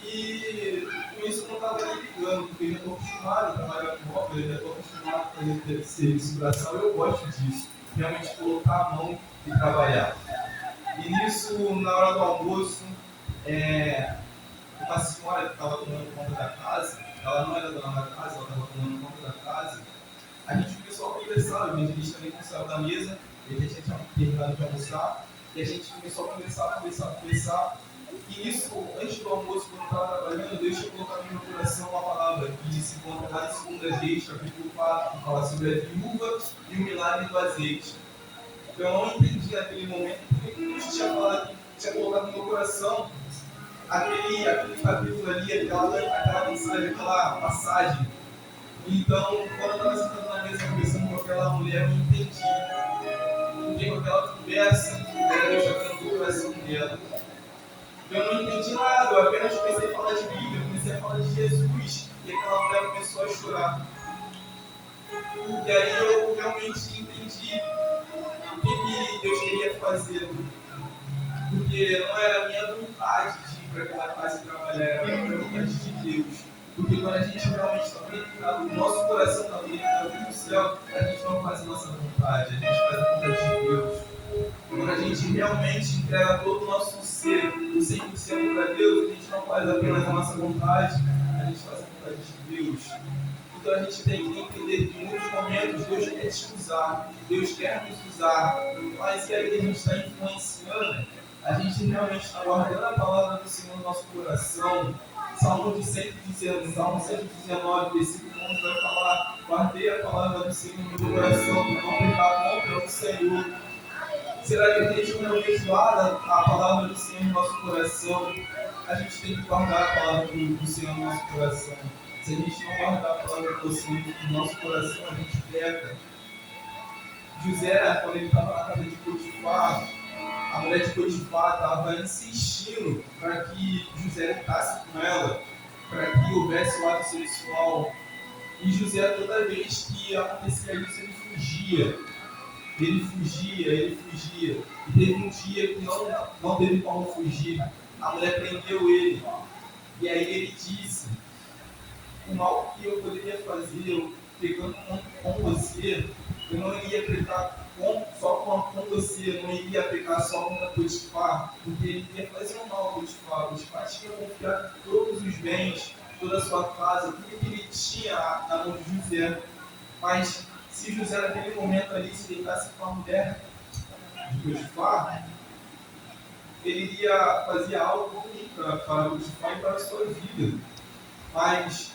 E com isso eu não estava nem ligando, porque eu já estou acostumado a trabalhar com obra, eu já estou acostumado a fazer serviço braçal, eu gosto disso, realmente colocar a mão e trabalhar. E nisso, na hora do almoço, uma senhora que estava tomando conta da casa, ela não era dona da casa, ela estava tomando conta da casa, a gente começou a conversar, o evangelista também saiu da mesa, ele já tinha terminado de almoçar, e a gente começou a conversar. E isso, antes do almoço, quando eu estava trabalhando, Deus tinha colocado no meu coração uma palavra que se encontra lá em 2 Reis, capítulo 4, que fala sobre a viúva e o milagre do azeite. Então eu não entendi naquele momento porque Deus tinha colocado no meu coração aquele capítulo ali, aquela mensagem, aquela passagem. Então, quando eu estava sentado na mesa conversando com aquela mulher, eu entendi. Porque com aquela conversa, era Deus tocando no coração dela. Eu não entendi nada, eu apenas comecei a falar de Bíblia, comecei a falar de Jesus, e aquela mulher começou a chorar. E aí eu realmente entendi o que Deus queria fazer. Porque não era a minha vontade de ir para aquela casa e trabalhar, era a vontade de Deus. Porque quando a gente realmente está conectado, o nosso coração está conectado com o céu, a gente não faz a nossa vontade, a gente faz a vontade de Deus. Quando a gente realmente entrega todo o nosso ser, o 100% para Deus, a gente não faz apenas a nossa vontade, a gente faz a vontade de Deus. Então a gente tem que entender que em muitos momentos Deus quer te usar, Deus quer nos usar, mas e aí a gente está influenciando, a gente realmente está guardando a palavra do Senhor no nosso coração. Salmo 119, versículo 11 vai falar: guardei a palavra do Senhor no meu coração, para não pecar contra o Senhor. Será que a gente realmente guarda a palavra do Senhor no nosso coração? A gente tem que guardar a palavra do Senhor no nosso coração. Se a gente não guardar a palavra do Senhor no nosso coração, a gente peca. José, quando ele estava na casa de Potifar, a mulher de Potifar estava insistindo para que José ficasse com ela, para que houvesse o ato sexual. E José, toda vez que acontecia isso, ele fugia. E teve um dia que não teve como fugir. A mulher prendeu ele. E aí ele disse: o mal que eu poderia fazer, eu pegando com você, eu não iria pecar só com você, eu não iria pecar só contra Potifar, porque ele ia fazer um mal a Potifar. Potifar tinha confiado todos os bens, toda a sua casa, tudo que ele tinha na mão de José. Mas se José naquele momento ali se deitasse com a mulher de Potifar, ele iria fazer algo ruim para Potifar e para a sua vida. Mas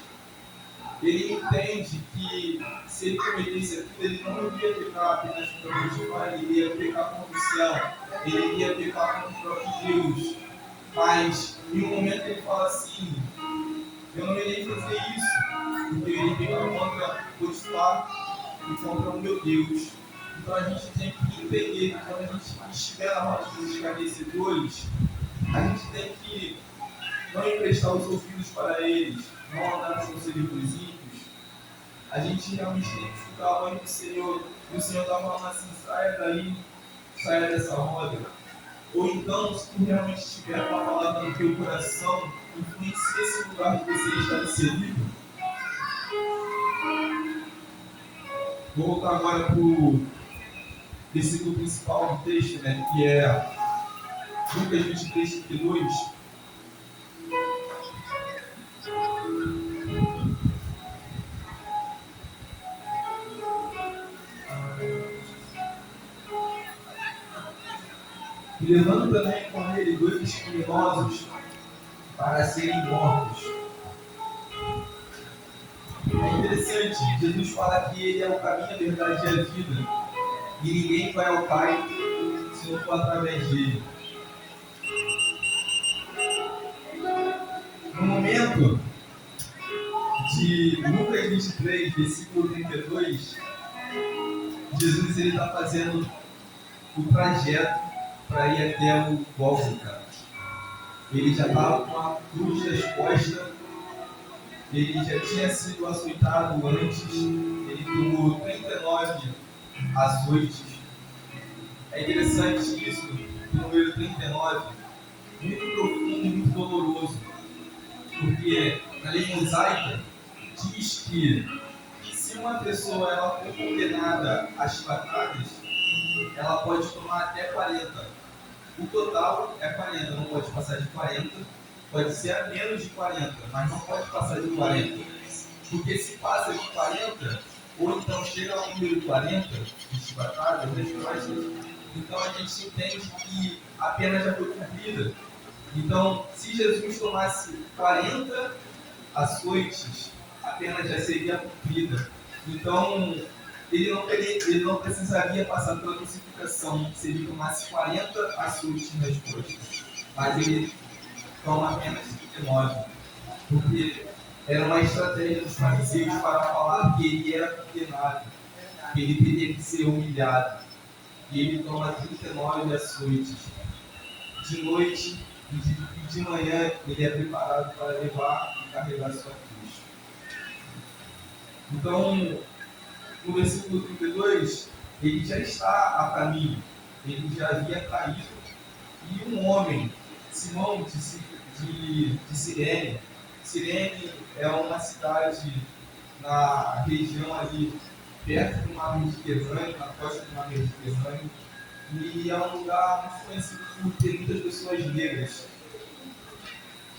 ele entende que se ele cometesse aquilo, ele não iria pecar apenas contra Potifar, ele iria pecar contra o céu, ele iria pecar contra o próprio Deus. Mas em um momento ele fala assim: eu não irei fazer isso, porque eu irei pecar contra Potifar e contra o meu Deus. Então a gente tem que entender que quando a gente estiver na roda dos escarnecedores, a gente tem que não emprestar os ouvidos para eles, não andar nos conselhos ímpios. A gente realmente tem que escutar a voz do Senhor. E o Senhor está falando assim: saia daí, saia dessa roda. Ou então, se tu realmente tiver uma palavra no teu coração, influencia esse lugar que você está inserido. Vou voltar agora para o versículo principal do texto, né, que é Lucas 23, 32. E levando também com ele 2 criminosos para serem mortos. É interessante, Jesus fala que ele é o caminho, a verdade e a vida. E ninguém vai ao Pai se não for através dele. No momento de Lucas 23, versículo 32, Jesus está fazendo o trajeto para ir até o Gólgota. Ele já estava com a cruz das costas, ele já tinha sido açoitado antes, ele tomou 39 açoites. É interessante isso, o número 39, muito profundo e muito doloroso, porque na lei mosaica diz que se uma pessoa ela for condenada às chibatadas, ela pode tomar até 40. O total é 40, não pode passar de 40, pode ser a menos de 40, mas não pode passar de 40. Porque se passa de 40, ou então chega ao número 40, de chibatadas, das costas, então a gente entende que a pena já foi cumprida. Então, se Jesus tomasse 40 açoites, a pena já seria cumprida. Então, ele não precisaria passar pela crucificação se ele tomasse 40 açoites nas costas. Mas ele toma apenas 39. Porque era uma estratégia dos fariseus para falar que ele era condenado, que ele teria que ser humilhado. E ele toma 39 açoites. De noite e de manhã ele é preparado para levar e carregar sua cruz. Então, no versículo 32, ele já está a caminho, ele já havia caído, e um homem, Simão de Cirene. Cirene é uma cidade na região ali, perto do mar Mediterrâneo, na costa do mar Mediterrâneo, e é um lugar muito conhecido por ter muitas pessoas negras.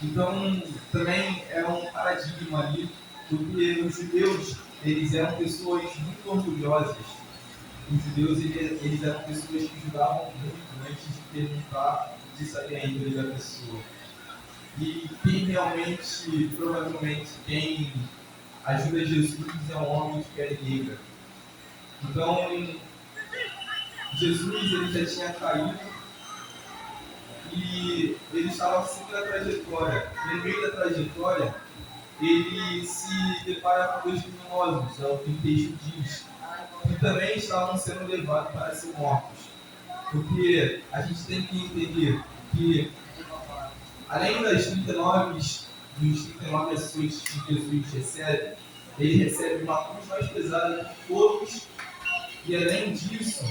Então, também é um paradigma ali, porque os judeus, eles eram pessoas muito orgulhosas. Os judeus, eles eram pessoas que julgavam muito antes de perguntar, de saber a índole da pessoa. E quem realmente, provavelmente, quem ajuda Jesus é um homem de pele negra. Então, Jesus ele já tinha caído e ele estava seguindo a trajetória. E no meio da trajetória, ele se depara com 2 criminosos, é o que o texto diz, que também estavam sendo levados para ser mortos. Porque a gente tem que entender que, além dos 39 açoites que Jesus recebe, ele recebe uma cruz mais pesada que todos, e além disso,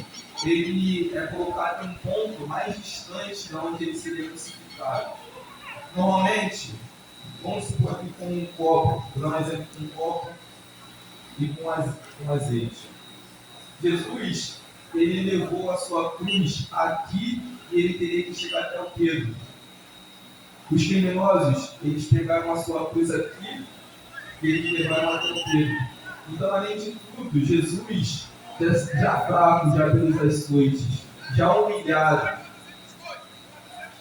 ele é colocado em um ponto mais distante de onde ele seria crucificado. Normalmente, vamos supor que com um copo, vou dar um exemplo com um copo e com azeite. Jesus, ele levou a sua cruz aqui e ele teria que chegar até o Pedro. Os criminosos, eles pegaram a sua cruz aqui e eles levaram até o Pedro. Então, além de tudo, Jesus, já fraco, já pelos açoites, já humilhado,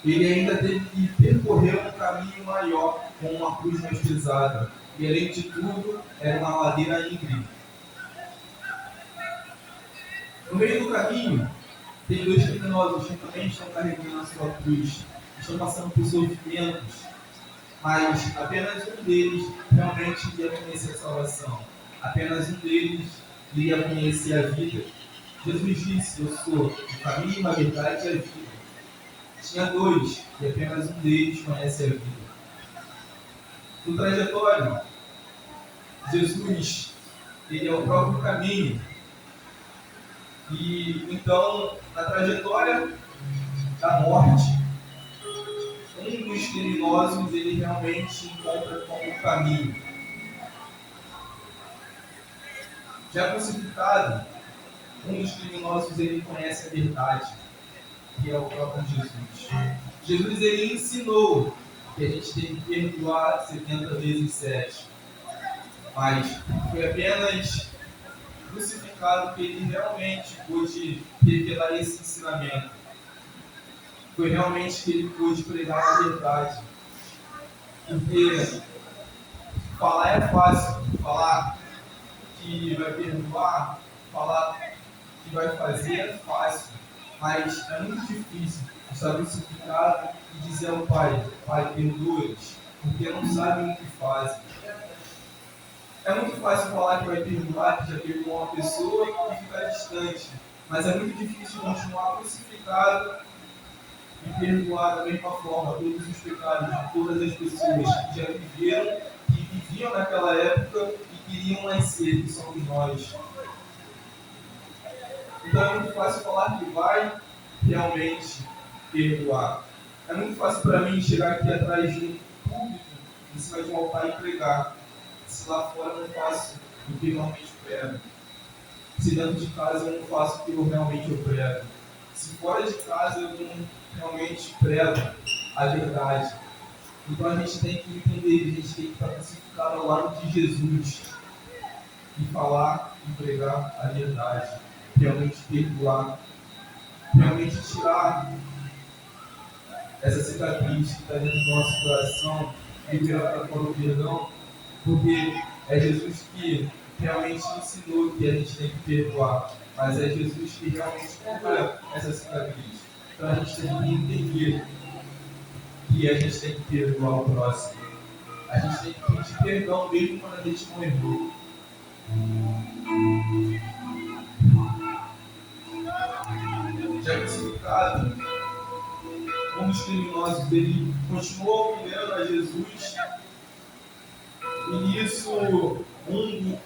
ele ainda teve que percorrer um caminho maior com uma cruz mais pesada. E além de tudo, era uma ladeira íngreme. No meio do caminho, tem 2 criminosos que também estão carregando a sua cruz, estão passando por sofrimentos, mas apenas um deles realmente iria conhecer a salvação. Apenas um deles iria conhecer a vida. Jesus disse: eu sou o caminho, a verdade e a vida. Tinha 2, e apenas um deles conhece a vida. No trajetório, Jesus, ele é o próprio caminho. E então, na trajetória, da morte, um dos criminosos ele realmente encontra como caminho. Já crucificado, um dos criminosos ele conhece a verdade, que é o próprio Jesus. Jesus ele ensinou que a gente tem que perdoar 70 vezes 7, mas foi apenas crucificado que ele realmente pôde revelar esse ensinamento. Foi realmente que ele pôde pregar a verdade. Porque falar é fácil, falar que vai perdoar, falar que vai fazer é fácil, mas é muito difícil estar crucificado e dizer ao Pai, Pai, perdoa-os, porque não sabem o que fazem. É muito fácil falar que vai perdoar, que já perdoou uma pessoa e ficar distante, mas é muito difícil continuar crucificado e perdoar da mesma forma todos os pecados de todas as pessoas que já viveram, que viviam naquela época e queriam nascer, que somos nós. Então é muito fácil falar que vai realmente perdoar. É muito fácil para mim chegar aqui atrás de um público, em cima de um altar e pregar. Se lá fora eu não faço o que realmente prego. Se dentro de casa eu não faço o que eu realmente prego. Se fora de casa eu não realmente prego a verdade. Então a gente tem que entender, a gente tem que estar crucificado ao lado de Jesus e falar e pregar a verdade, realmente perdoar, realmente tirar essa cicatriz que está dentro do nosso coração, liberar para fora o perdão, porque é Jesus que realmente ensinou que a gente tem que perdoar, mas é Jesus que realmente cura essa cicatriz. Então a gente tem que entender que a gente tem que perdoar o próximo. A gente tem que pedir perdão mesmo quando a gente não errou. Já crucificado, um dos criminosos dele continuou humilhando a Jesus, e nisso um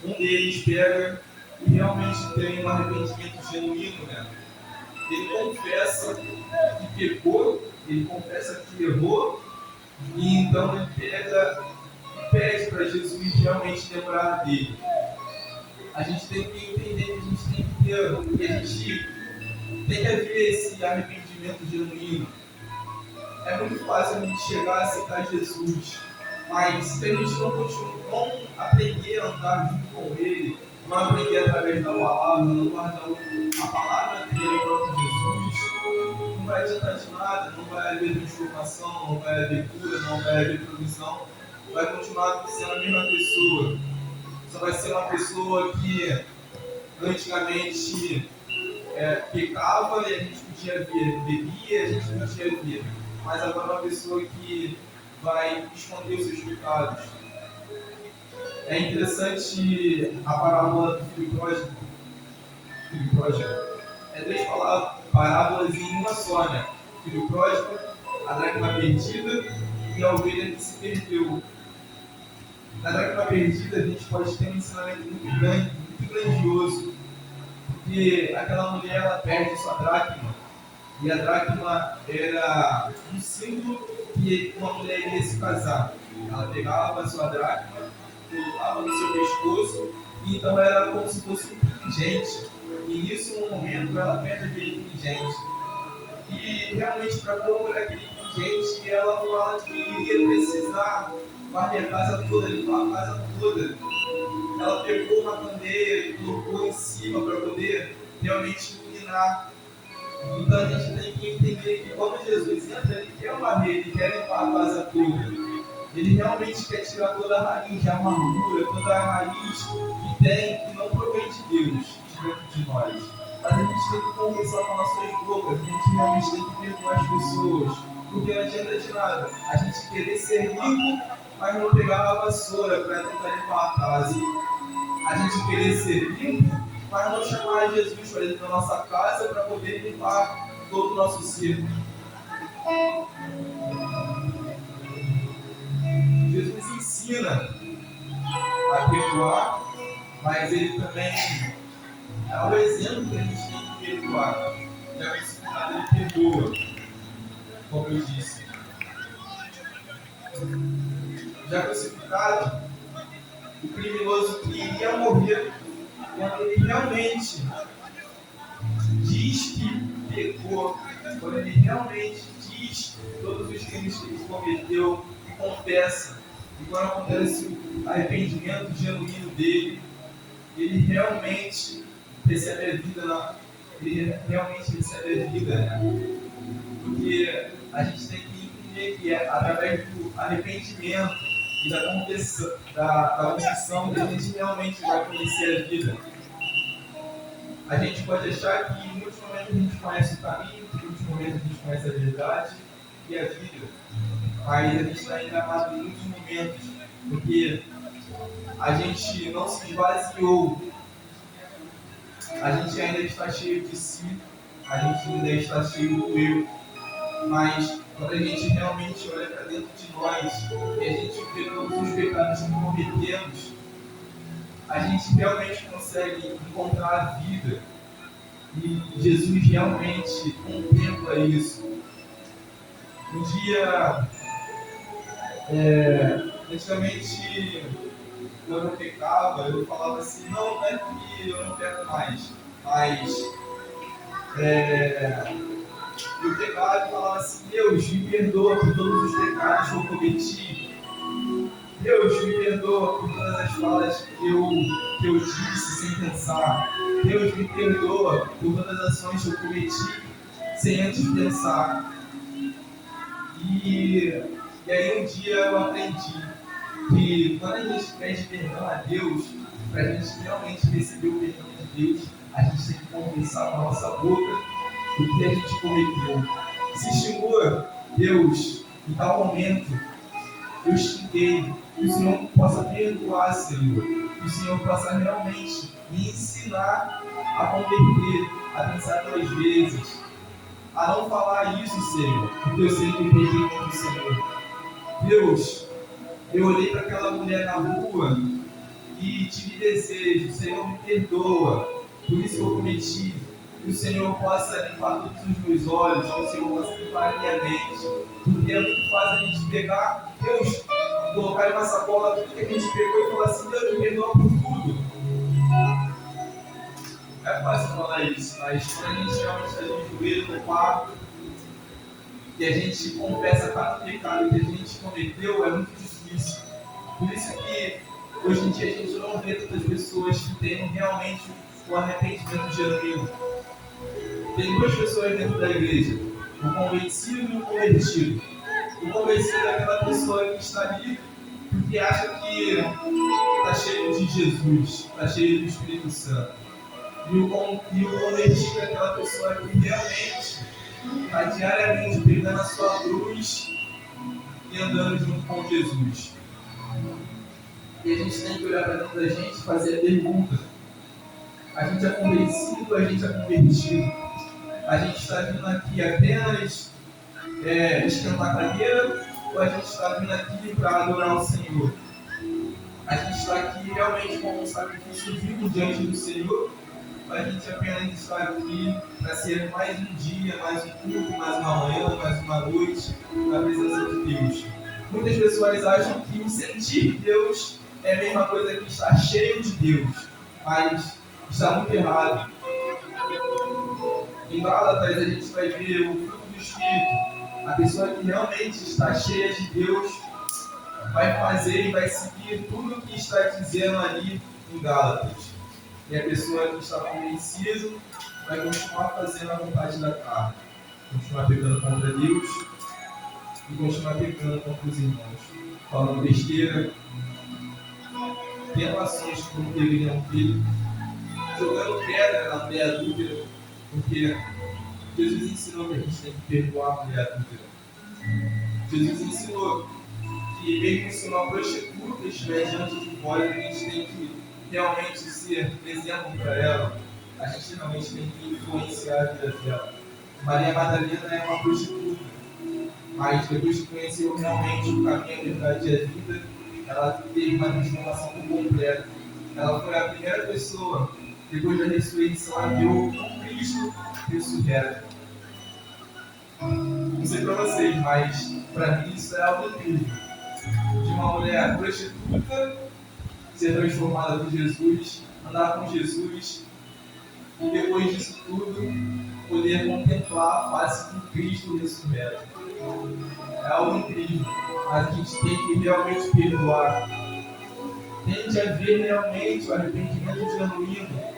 deles pega e realmente tem um arrependimento genuíno, né? Ele confessa que pecou, ele confessa que errou, e então ele pega e pede para Jesus realmente lembrar dele. A gente tem que entender que a gente tem que ter, que a gente tem que haver esse arrependimento genuíno. É muito fácil a gente chegar a aceitar Jesus, mas se a gente não aprender a andar junto com Ele, não aprender através da palavra, não guardar a palavra dele, o próprio Jesus, não vai adiantar de nada, não vai haver transformação, não vai haver cura, não vai haver provisão, vai continuar sendo a mesma pessoa. Só vai ser uma pessoa que antigamente pecava e a gente podia ver, bebia e a gente podia ver, mas agora é uma pessoa que vai esconder os seus pecados. É interessante a parábola do filho pródigo. É 3 parábolas em uma só, né? Filho pródigo, a dracma perdida e a ovelha que se perdeu. Na dracma perdida a gente pode ter um ensinamento muito grande, muito grandioso, porque aquela mulher ela perde sua dracma, e a dracma era um símbolo que uma mulher iria se casar. Ela pegava a sua dracma, colocava no seu pescoço, e então era como se fosse um pingente. E nisso, no momento, ela perde aquele pingente. E realmente, para pôr aquele pingente, ela fala que iria precisar varrer a casa toda, limpar a casa toda. Ela pegou uma bandeira e colocou em cima para poder realmente iluminar. Então a gente tem que entender que quando Jesus entra, ele quer varrer, ele quer limpar a casa toda. Ele realmente quer tirar toda a raiz de amargura, toda a raiz que tem, que não provém de Deus, de dentro de nós. Mas a gente tem que confessar com nossas bocas, a gente realmente tem que perdoar as pessoas, porque não adianta de nada a gente querer ser limpo, mas não pegar a vassoura para tentar limpar a casa. A gente querer ser limpo, mas não chamar Jesus para dentro da nossa casa para poder limpar todo o nosso ser. Jesus ensina a perdoar, mas ele também dá o exemplo que a gente tem que perdoar. já crucificado, ele perdoa, como eu disse. Já crucificado, o criminoso que iria morrer, quando ele realmente diz que pecou, quando ele realmente diz todos os crimes que ele cometeu, e confessa, e quando acontece o arrependimento genuíno dele, ele realmente recebe a vida, né? Porque a gente tem que entender que é através do arrependimento e da confissão que a gente realmente vai conhecer a vida. A gente pode achar que em muitos momentos a gente conhece o caminho, em muitos momentos a gente conhece a verdade e a vida, mas a gente está enganado em muitos momentos, porque a gente não se esvaziou, a gente ainda está cheio de si, a gente ainda está cheio do eu, mas quando a gente realmente olha para dentro de nós e a gente vê todos os pecados que cometemos, a gente realmente consegue encontrar a vida e Jesus realmente contempla isso. Um dia, antigamente, quando eu pecava, eu falava assim, não é que eu não peco mais, mas eu pecava e falava assim, Deus, me perdoa por todos os pecados que eu cometi. Deus, me perdoa por todas as falas que eu disse sem pensar. Deus, me perdoa por todas as ações que eu cometi sem antes pensar. E aí um dia eu aprendi que quando a gente pede perdão a Deus, para a gente realmente receber o perdão de Deus, a gente tem que confessar com a nossa boca o que a gente cometeu. Se xingou Deus em tal momento, eu xinguei, que o Senhor possa perdoar, Senhor, que o Senhor possa realmente me ensinar a converter, a pensar 2 vezes, a não falar isso, Senhor, porque eu sei que eu peguei contra o Senhor. Deus, eu olhei para aquela mulher na rua e tive desejo, Senhor, me perdoa, por isso que eu cometi. Que o Senhor possa limpar todos os meus olhos, que o Senhor possa limpar a minha mente, porque é muito fácil a gente pegar, Deus, colocar em uma sacola tudo que a gente pegou e falar assim, Deus, me perdoa por tudo. É fácil falar isso, mas quando a gente realmente está de joelho no quarto e a gente confessa cada pecado que a gente cometeu, é muito difícil. Por isso que hoje em dia a gente não vê tantas pessoas que têm realmente o arrependimento genuíno. Tem 2 pessoas dentro da igreja, o convencido e o convertido. O convencido é aquela pessoa que está ali porque acha que está cheio de Jesus, está cheio do Espírito Santo. E o convertido é aquela pessoa que realmente está diariamente pegando a sua cruz e andando junto com Jesus. E a gente tem que olhar para dentro da gente e fazer a pergunta: a gente é convencido ou a gente é convertido? A gente está vindo aqui apenas esquentar a cadeira ou a gente está vindo aqui para adorar o Senhor? A gente está aqui realmente como um sacrifício vivo diante do Senhor ou a gente apenas está aqui para ser mais um dia, mais um culto, mais uma manhã, mais uma noite na presença de Deus? Muitas pessoas acham que o sentir Deus é a mesma coisa que estar cheio de Deus, mas está muito errado. Em Gálatas a gente vai ver o fruto do Espírito. A pessoa que realmente está cheia de Deus vai fazer e vai seguir tudo o que está dizendo ali em Gálatas. E a pessoa que está convencida vai continuar fazendo a vontade da carne, continuar pecando contra Deus e continuar pecando contra os irmãos, falando besteira, tendo ações que não deveriam ter, jogando pedra na mulher adúltera, porque Jesus ensinou que a gente tem que perdoar a mulher adúltera. Jesus ensinou que mesmo se uma prostituta estiver diante de nós, a gente tem que realmente ser exemplo para ela. A gente realmente tem que influenciar a vida dela. Maria Madalena é uma prostituta, mas depois que conheceu realmente o caminho, a verdade e a vida, ela teve uma transformação completa. Ela foi a primeira pessoa, depois da ressurreição, a ver o Cristo ressurreto. Não sei pra vocês, mas pra mim isso é algo incrível. De uma mulher prostituta ser transformada por Jesus, andar com Jesus e depois disso tudo poder contemplar a face de Cristo ressurreto. É algo incrível, mas a gente tem que realmente perdoar. Tem de haver realmente o arrependimento genuíno.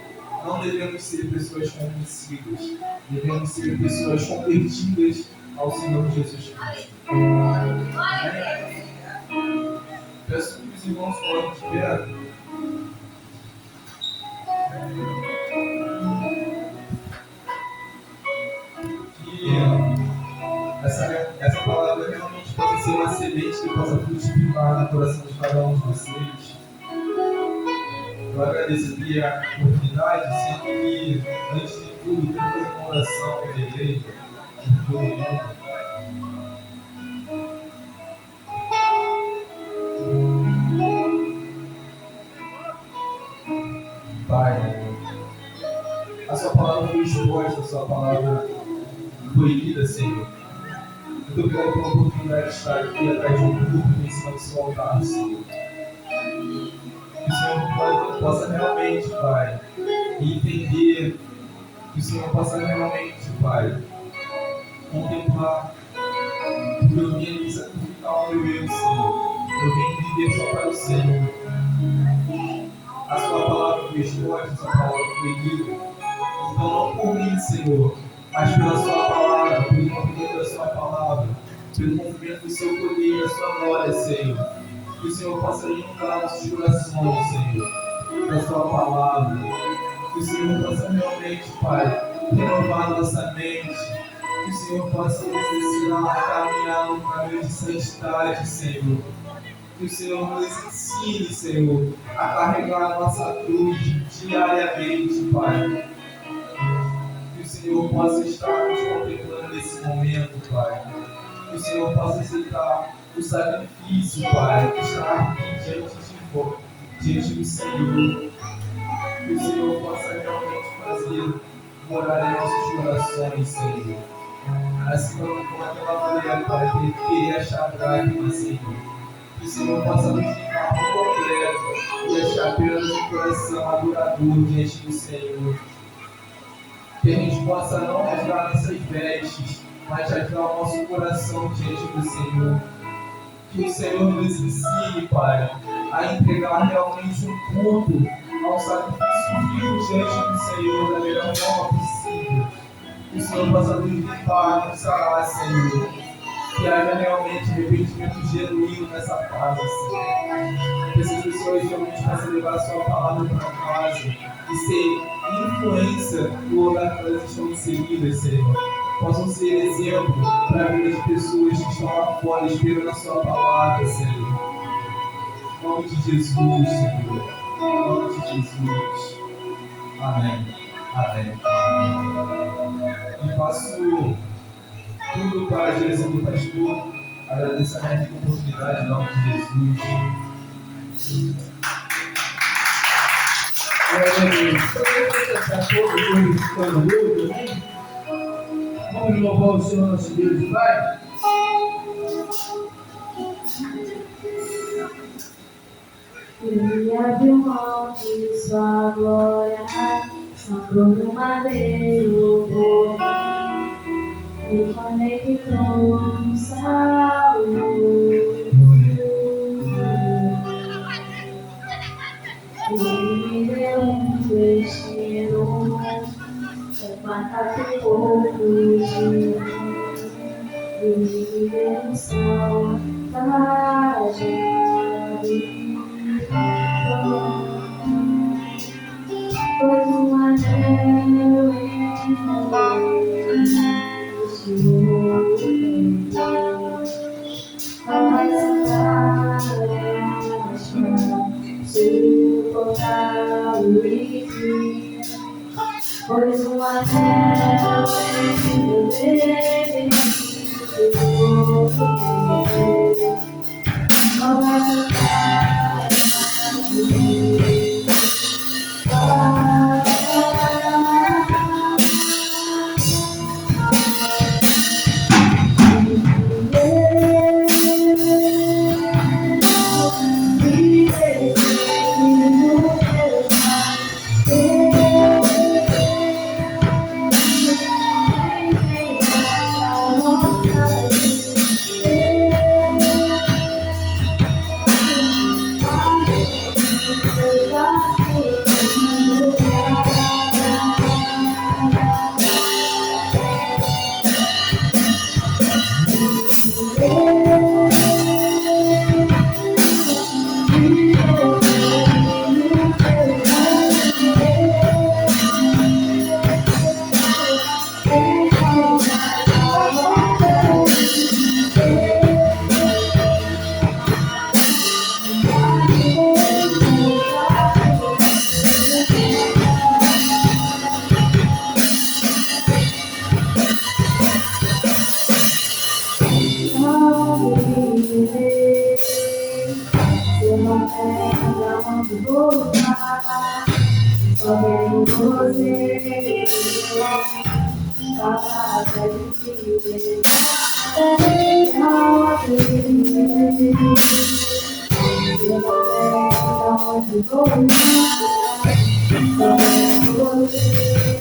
Não devemos ser pessoas convencidas, devemos ser pessoas convertidas ao Senhor Jesus Cristo. Amém? Peço que os irmãos coloquem de pé. Que essa palavra realmente possa ser uma semente que possa frutificar no coração de cada um de vocês. Eu agradeço aqui a oportunidade, sendo que, antes de tudo, quero fazer uma oração pela igreja, por todo mundo. Pai, a sua palavra foi exposta, a sua palavra foi lida, Senhor. Muito obrigado pela oportunidade de estar aqui atrás de um púlpito em cima do seu altar, Senhor. Que o Senhor possa realmente, Pai, entender, que o Senhor possa realmente, Pai, contemplar, porque eu vim aqui sacrificar o meu eu, Senhor. Eu vim viver só para o Senhor. A sua palavra foi exposta, a sua palavra foi lida. Então não por mim, Senhor, mas pela sua palavra, pelo movimento da sua palavra, pelo movimento do seu poder e da sua glória, Senhor. Que o Senhor possa inundar nossos corações, Senhor, da sua palavra. Que o Senhor possa realmente, Pai, renovar nossa mente. Que o Senhor possa nos ensinar a caminhar no caminho de santidade, Senhor. Que o Senhor nos ensine, Senhor, a carregar a nossa cruz diariamente, Pai. Que o Senhor possa estar nos contemplando nesse momento, Pai. Que o Senhor possa aceitar o sacrifício, Pai, de estar aqui diante do Senhor. Que o Senhor possa realmente fazer morar em nossos corações, Senhor. Assim como aquela mulher, Pai, que queria achar dracma, Senhor. Que o Senhor possa nos limpar por completo e achar apenas um coração adorador diante do Senhor. Que a gente possa não rasgar nossas vestes, mas rasgar o nosso coração diante do Senhor. Que o Senhor nos ensine, Pai, a entregar realmente um culto ao sacrifício vivo diante do Senhor da melhor forma possível. Que o Senhor possa nos limpar, nos sarar, Senhor. Que haja realmente arrependimento genuíno nessa casa, Senhor. Que essas pessoas realmente possam levar a sua palavra para casa e ser influência no lugar que elas estão inseridas, Senhor. Possam ser exemplo para a vida de pessoas que estão lá fora esperando a sua palavra, Senhor. Em nome de Jesus, Senhor. Em nome de Jesus. Amém. Amém. E faço tudo para a direção do pastor. Agradeço a minha rica oportunidade em nome de Jesus. Vamos louvar o Senhor nosso Deus e Pai. Queria ver o monte de sua glória, sangrou no madeiro, me conectou no salvo. Ele me deu um destino, matar o povo. Ele me deu saudade. Pois um anel em Senhor, vai sentar suportar o rio. Pois um anel em Senhor, vai sentar onde voltar. Só quero você. Palavra de viver. Não acredito. Eu não sei onde voltar. Só quero você. Palavra de viver.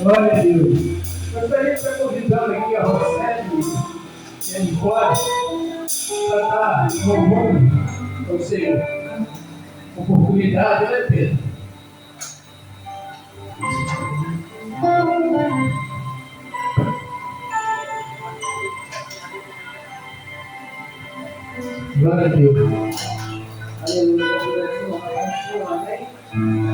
Glória a Deus. Gostaria de estar convidando aqui a Rosete e a Nicole para estar louvando ao Senhor. Oportunidade, né, Pedro? Glória a Deus. Aleluia. Amém.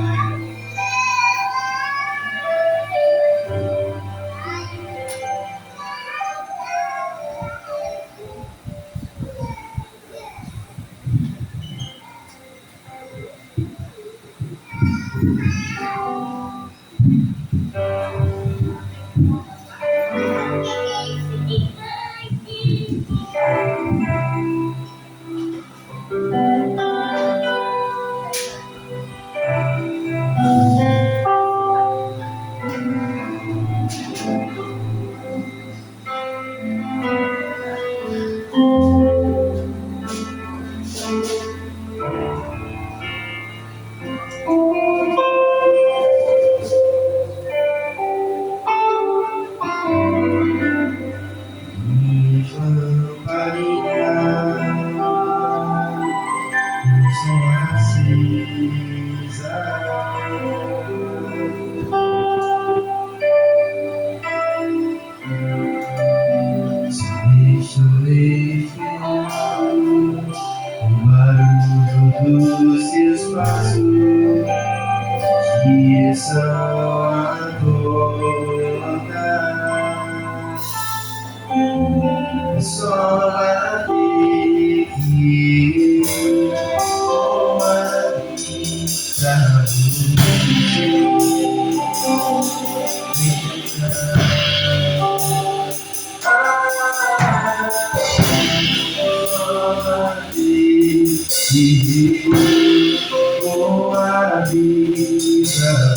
viver com a vida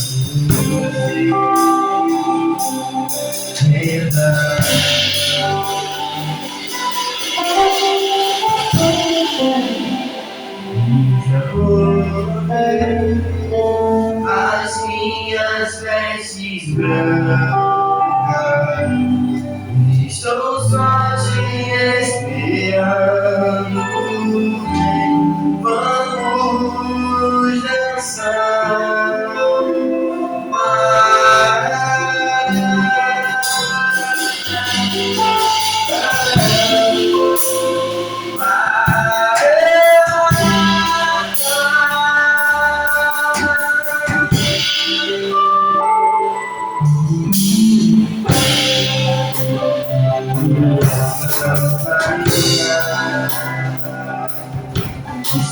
renda. As minhas vestes brancas, estou só te esperando. Vamos dançar.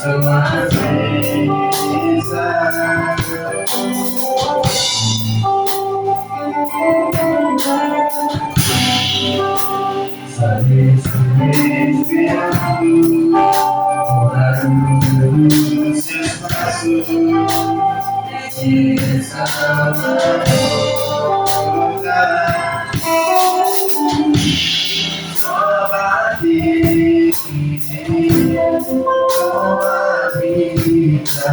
Estou à mesa. Sabes que me esperando, orando nos seus passos, direção só bater com a vida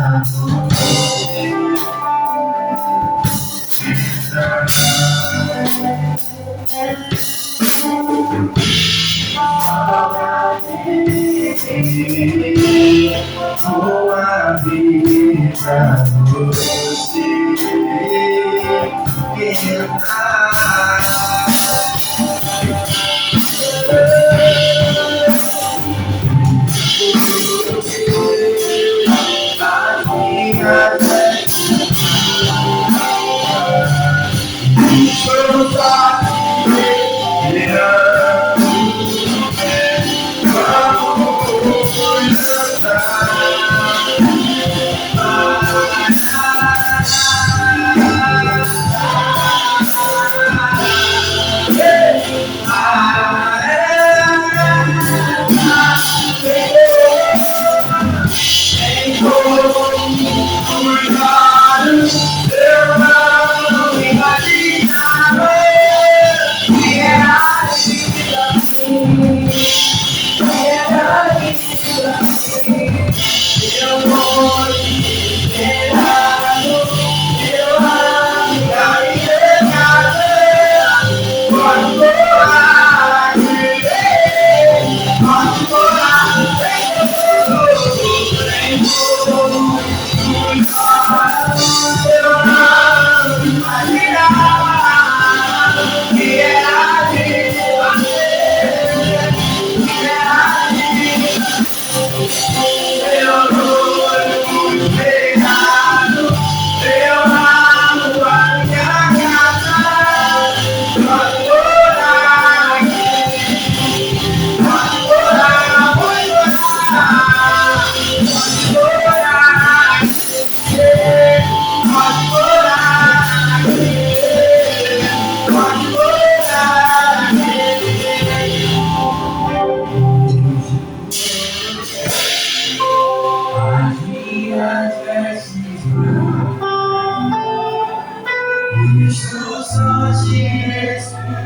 com a vida você entrar. Estou só te esperando.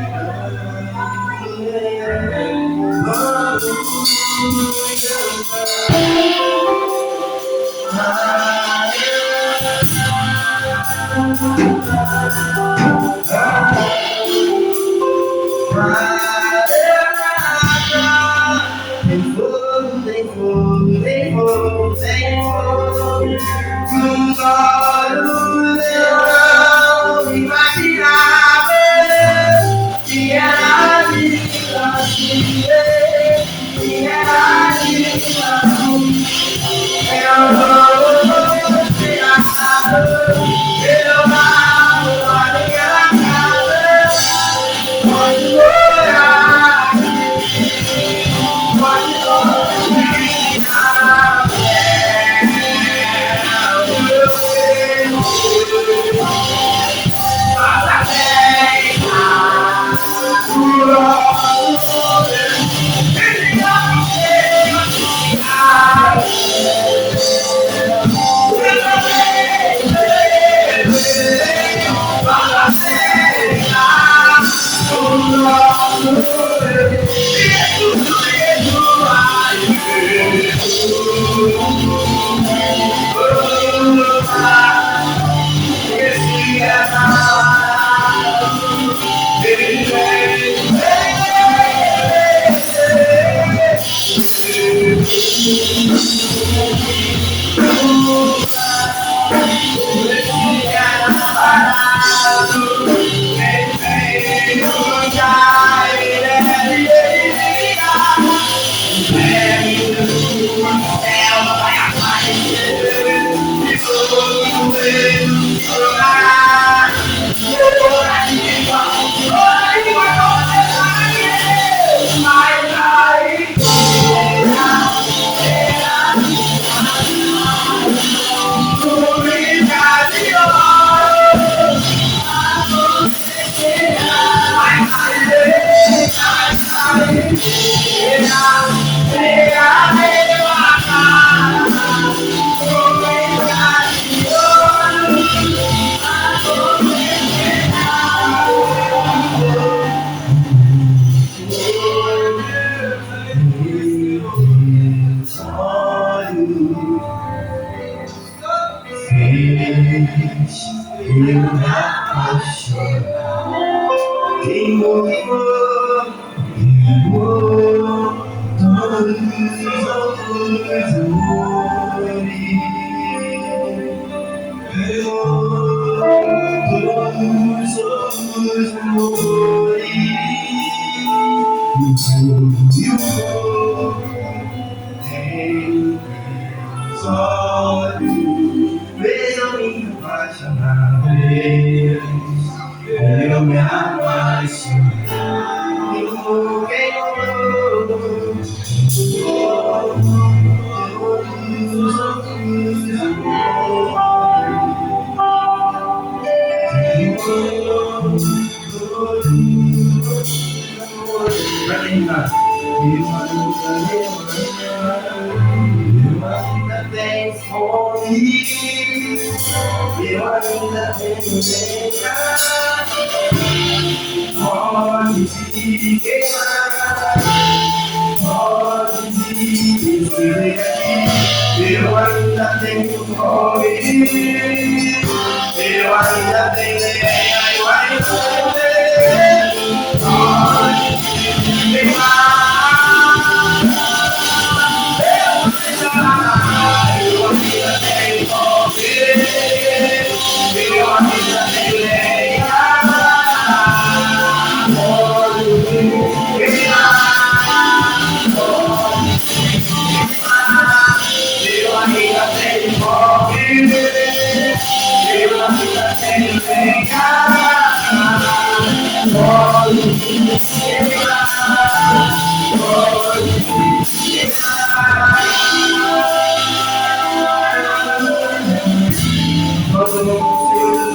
Tem fogo, tem fogo, tem fogo nos olhos. Eu não imaginava que era assim, que era assim. Eu não tirar, eu não olhar pode orar, pode orar. Eu me Eu ainda tenho fome, eu ainda tenho lenha, eu ainda tenho pode queimar. Eu ainda tenho fome, eu ainda tenho lenha, pode queimar. Eu ainda tenho fome, eu ainda tenho lenha, pode queimar, pode queimar. Nosso nome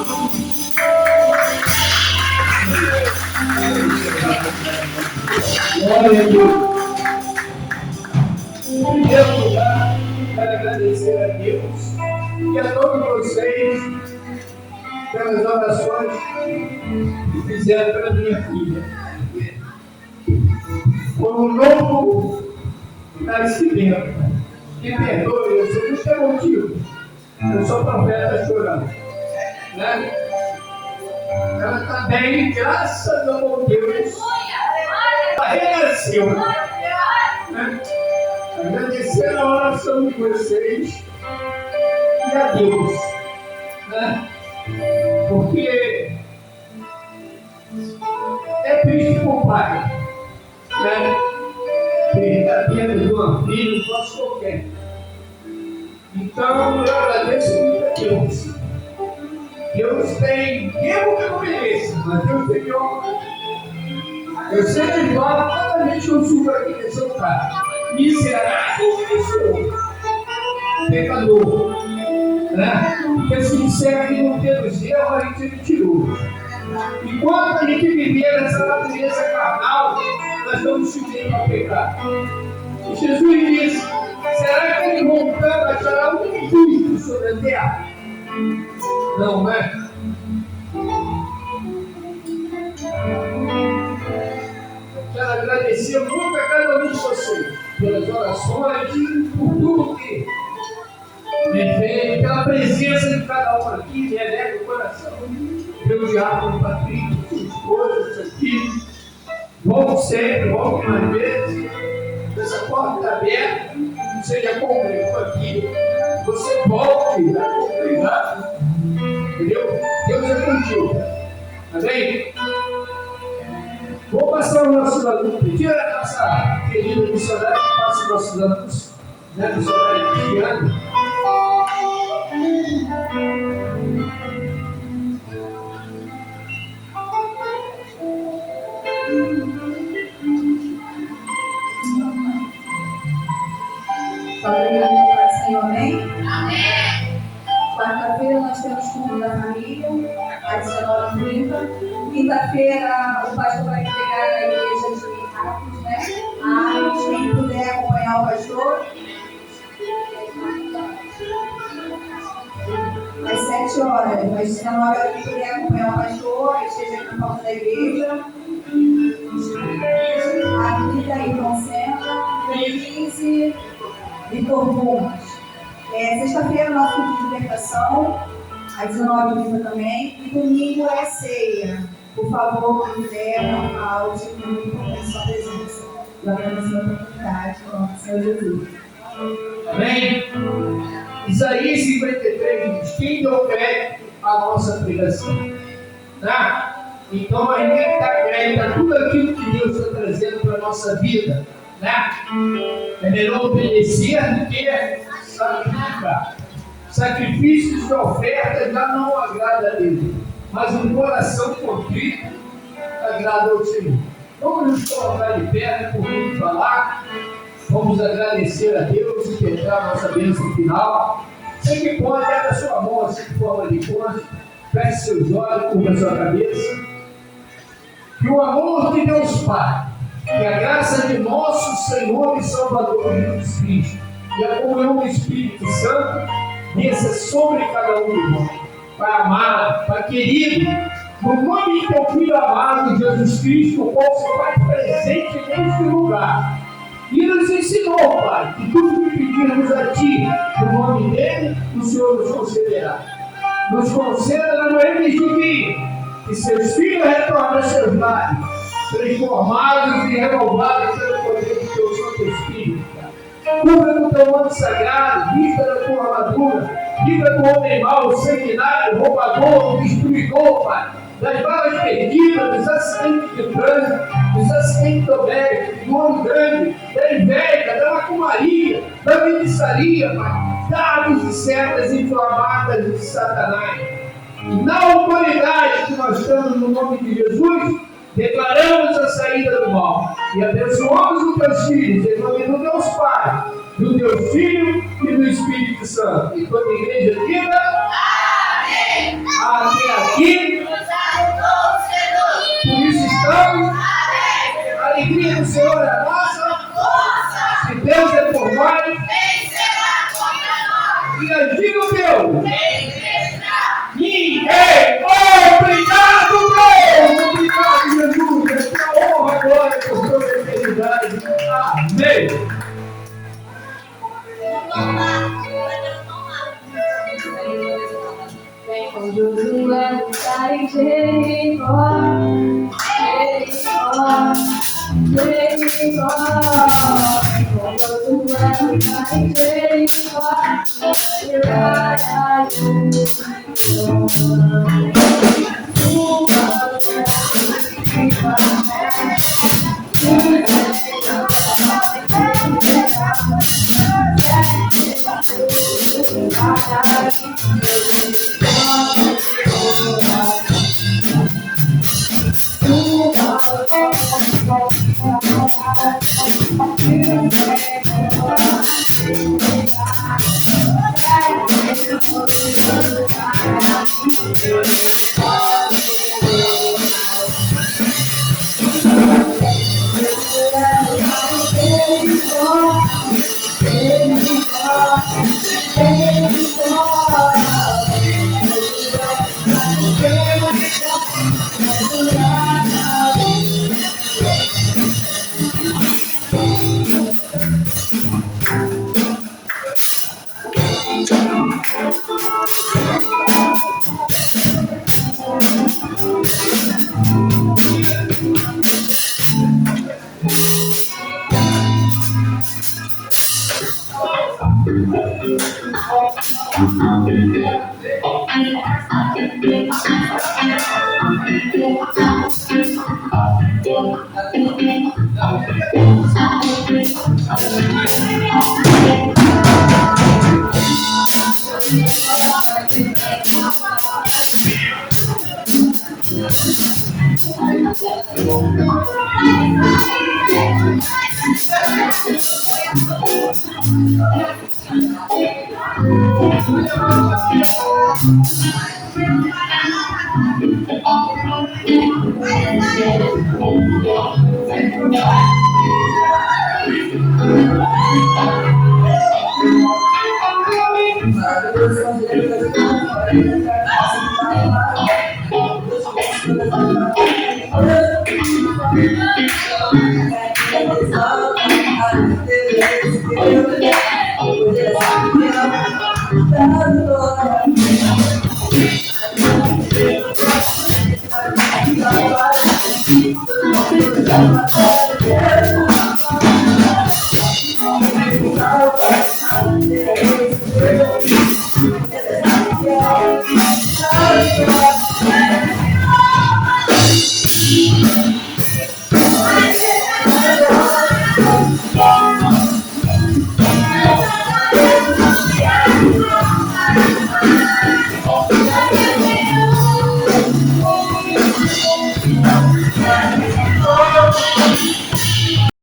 do Senhor Jesus. Glória a Deus. Em primeiro lugar, quero agradecer a Deus e a todos vocês pelas orações que fizeram pela minha filha. Foi um novo nascimento. Me perdoe, eu sei que isso é motivo. Eu sou profeta chorando. Né? Ela está bem, graças ao bom Deus. Ela renasceu. Né? Agradecer a oração de vocês e a Deus, né? Porque é triste para o pai, né? Perder a vida de uma filha, não posso qualquer. Então eu agradeço muito a Deus. Deus tem, eu que não mereço, mas Deus tem honra. Eu sempre falo, toda vez que eu subo aqui nesse lugar, miserável que sou, pecador, né? Porque se disser que não temos erro, a gente é mentiroso. Enquanto a gente viver nessa natureza carnal, nós vamos sujeito ao pecado. E Jesus disse: será que ele voltando achará um justo sobre a terra? Não, né? Quero agradecer muito a cada um de vocês pelas orações e por tudo que me fez, pela presença de cada um aqui, me alegra o coração. Meu diácono Patrício, sua esposa, seus filhos, volte sempre, volte mais vezes. Essa porta está aberta, seja congregou aqui, você volte a congregar, entendeu? Deus é contigo, amém? Vou passar o nosso aluno, pedir a nossa querida missionária que passe os nossos alunos, né, missionária Cristiane. Senhor, amém? Quarta-feira nós temos culto da família, às 19h30. Quinta-feira o pastor vai pregar na igreja de Rápidos, né? Quem puder acompanhar o pastor. Às 7 horas, às 19h, quem puder acompanhar o pastor, esteja aqui na porta da igreja. A Rita e João Sena, Denise e Torbumas. Sexta-feira, nosso culto de libertação, às 19h30 também. E domingo é ceia. Por favor, quem puder, não falte, muito importante sua presença. E agradecer a oportunidade, em nome do Senhor Jesus. Amém? Isaías 53 diz: quem deu crédito à nossa pregação? Né? Então a gente tem que dar crédito a tudo aquilo que Deus está trazendo para a nossa vida. Né? É melhor obedecer do que sacrificar. Sacrifícios de oferta já não agrada a Deus, mas um coração contrito agrada ao Senhor. Vamos nos colocar de pé por muito falar. Vamos agradecer a Deus e tentar a nossa bênção final. Você que pode, abre a sua mão assim de forma de conta, feche seus olhos, curva a sua cabeça. Que o amor de Deus Pai, que a graça de nosso Senhor e Salvador Jesus Cristo e a comunhão do Espírito Santo desça sobre cada um de nós. Pai amado, Pai querido, no nome do teu Filho amado, Jesus Cristo, o qual se faz presente neste lugar. E nos ensinou, Pai, que tudo que pedirmos a Ti, no nome dele, o Senhor nos concederá. Nos conceda na noite divina, que seus filhos retornem aos seus lares, transformados e renovados pelo poder do Teu Santo Espírito. Cubra com Teu manto sagrado, vista da Tua armadura, livra do homem mau, sanguinário, roubador, destruidor, Pai, das balas perdidas, dos acidentes de trânsito, dos acidentes domésticos, do homem grande, da inveja, da macumaria, da feitiçaria, Pai, dados e setas inflamadas de Satanás. E na autoridade que nós estamos no nome de Jesus, declaramos a saída do mal e abençoamos os teus filhos em nome do Deus Pai, do teu Filho e do Espírito Santo. E toda a igreja diga amém. Até aqui. Por isso estamos. Amém. A alegria do Senhor é a nossa força. Se Deus é por nós, quem será contra nós? E antigo Deus. Ninguém. Obrigado, Deus! Obrigado, Jesus! É honra, glória por toda a eternidade. Amém! Vem com Josué, está em Jericó, Jericó, Jericó. Vem com Josué, está em Jericó, Jericó,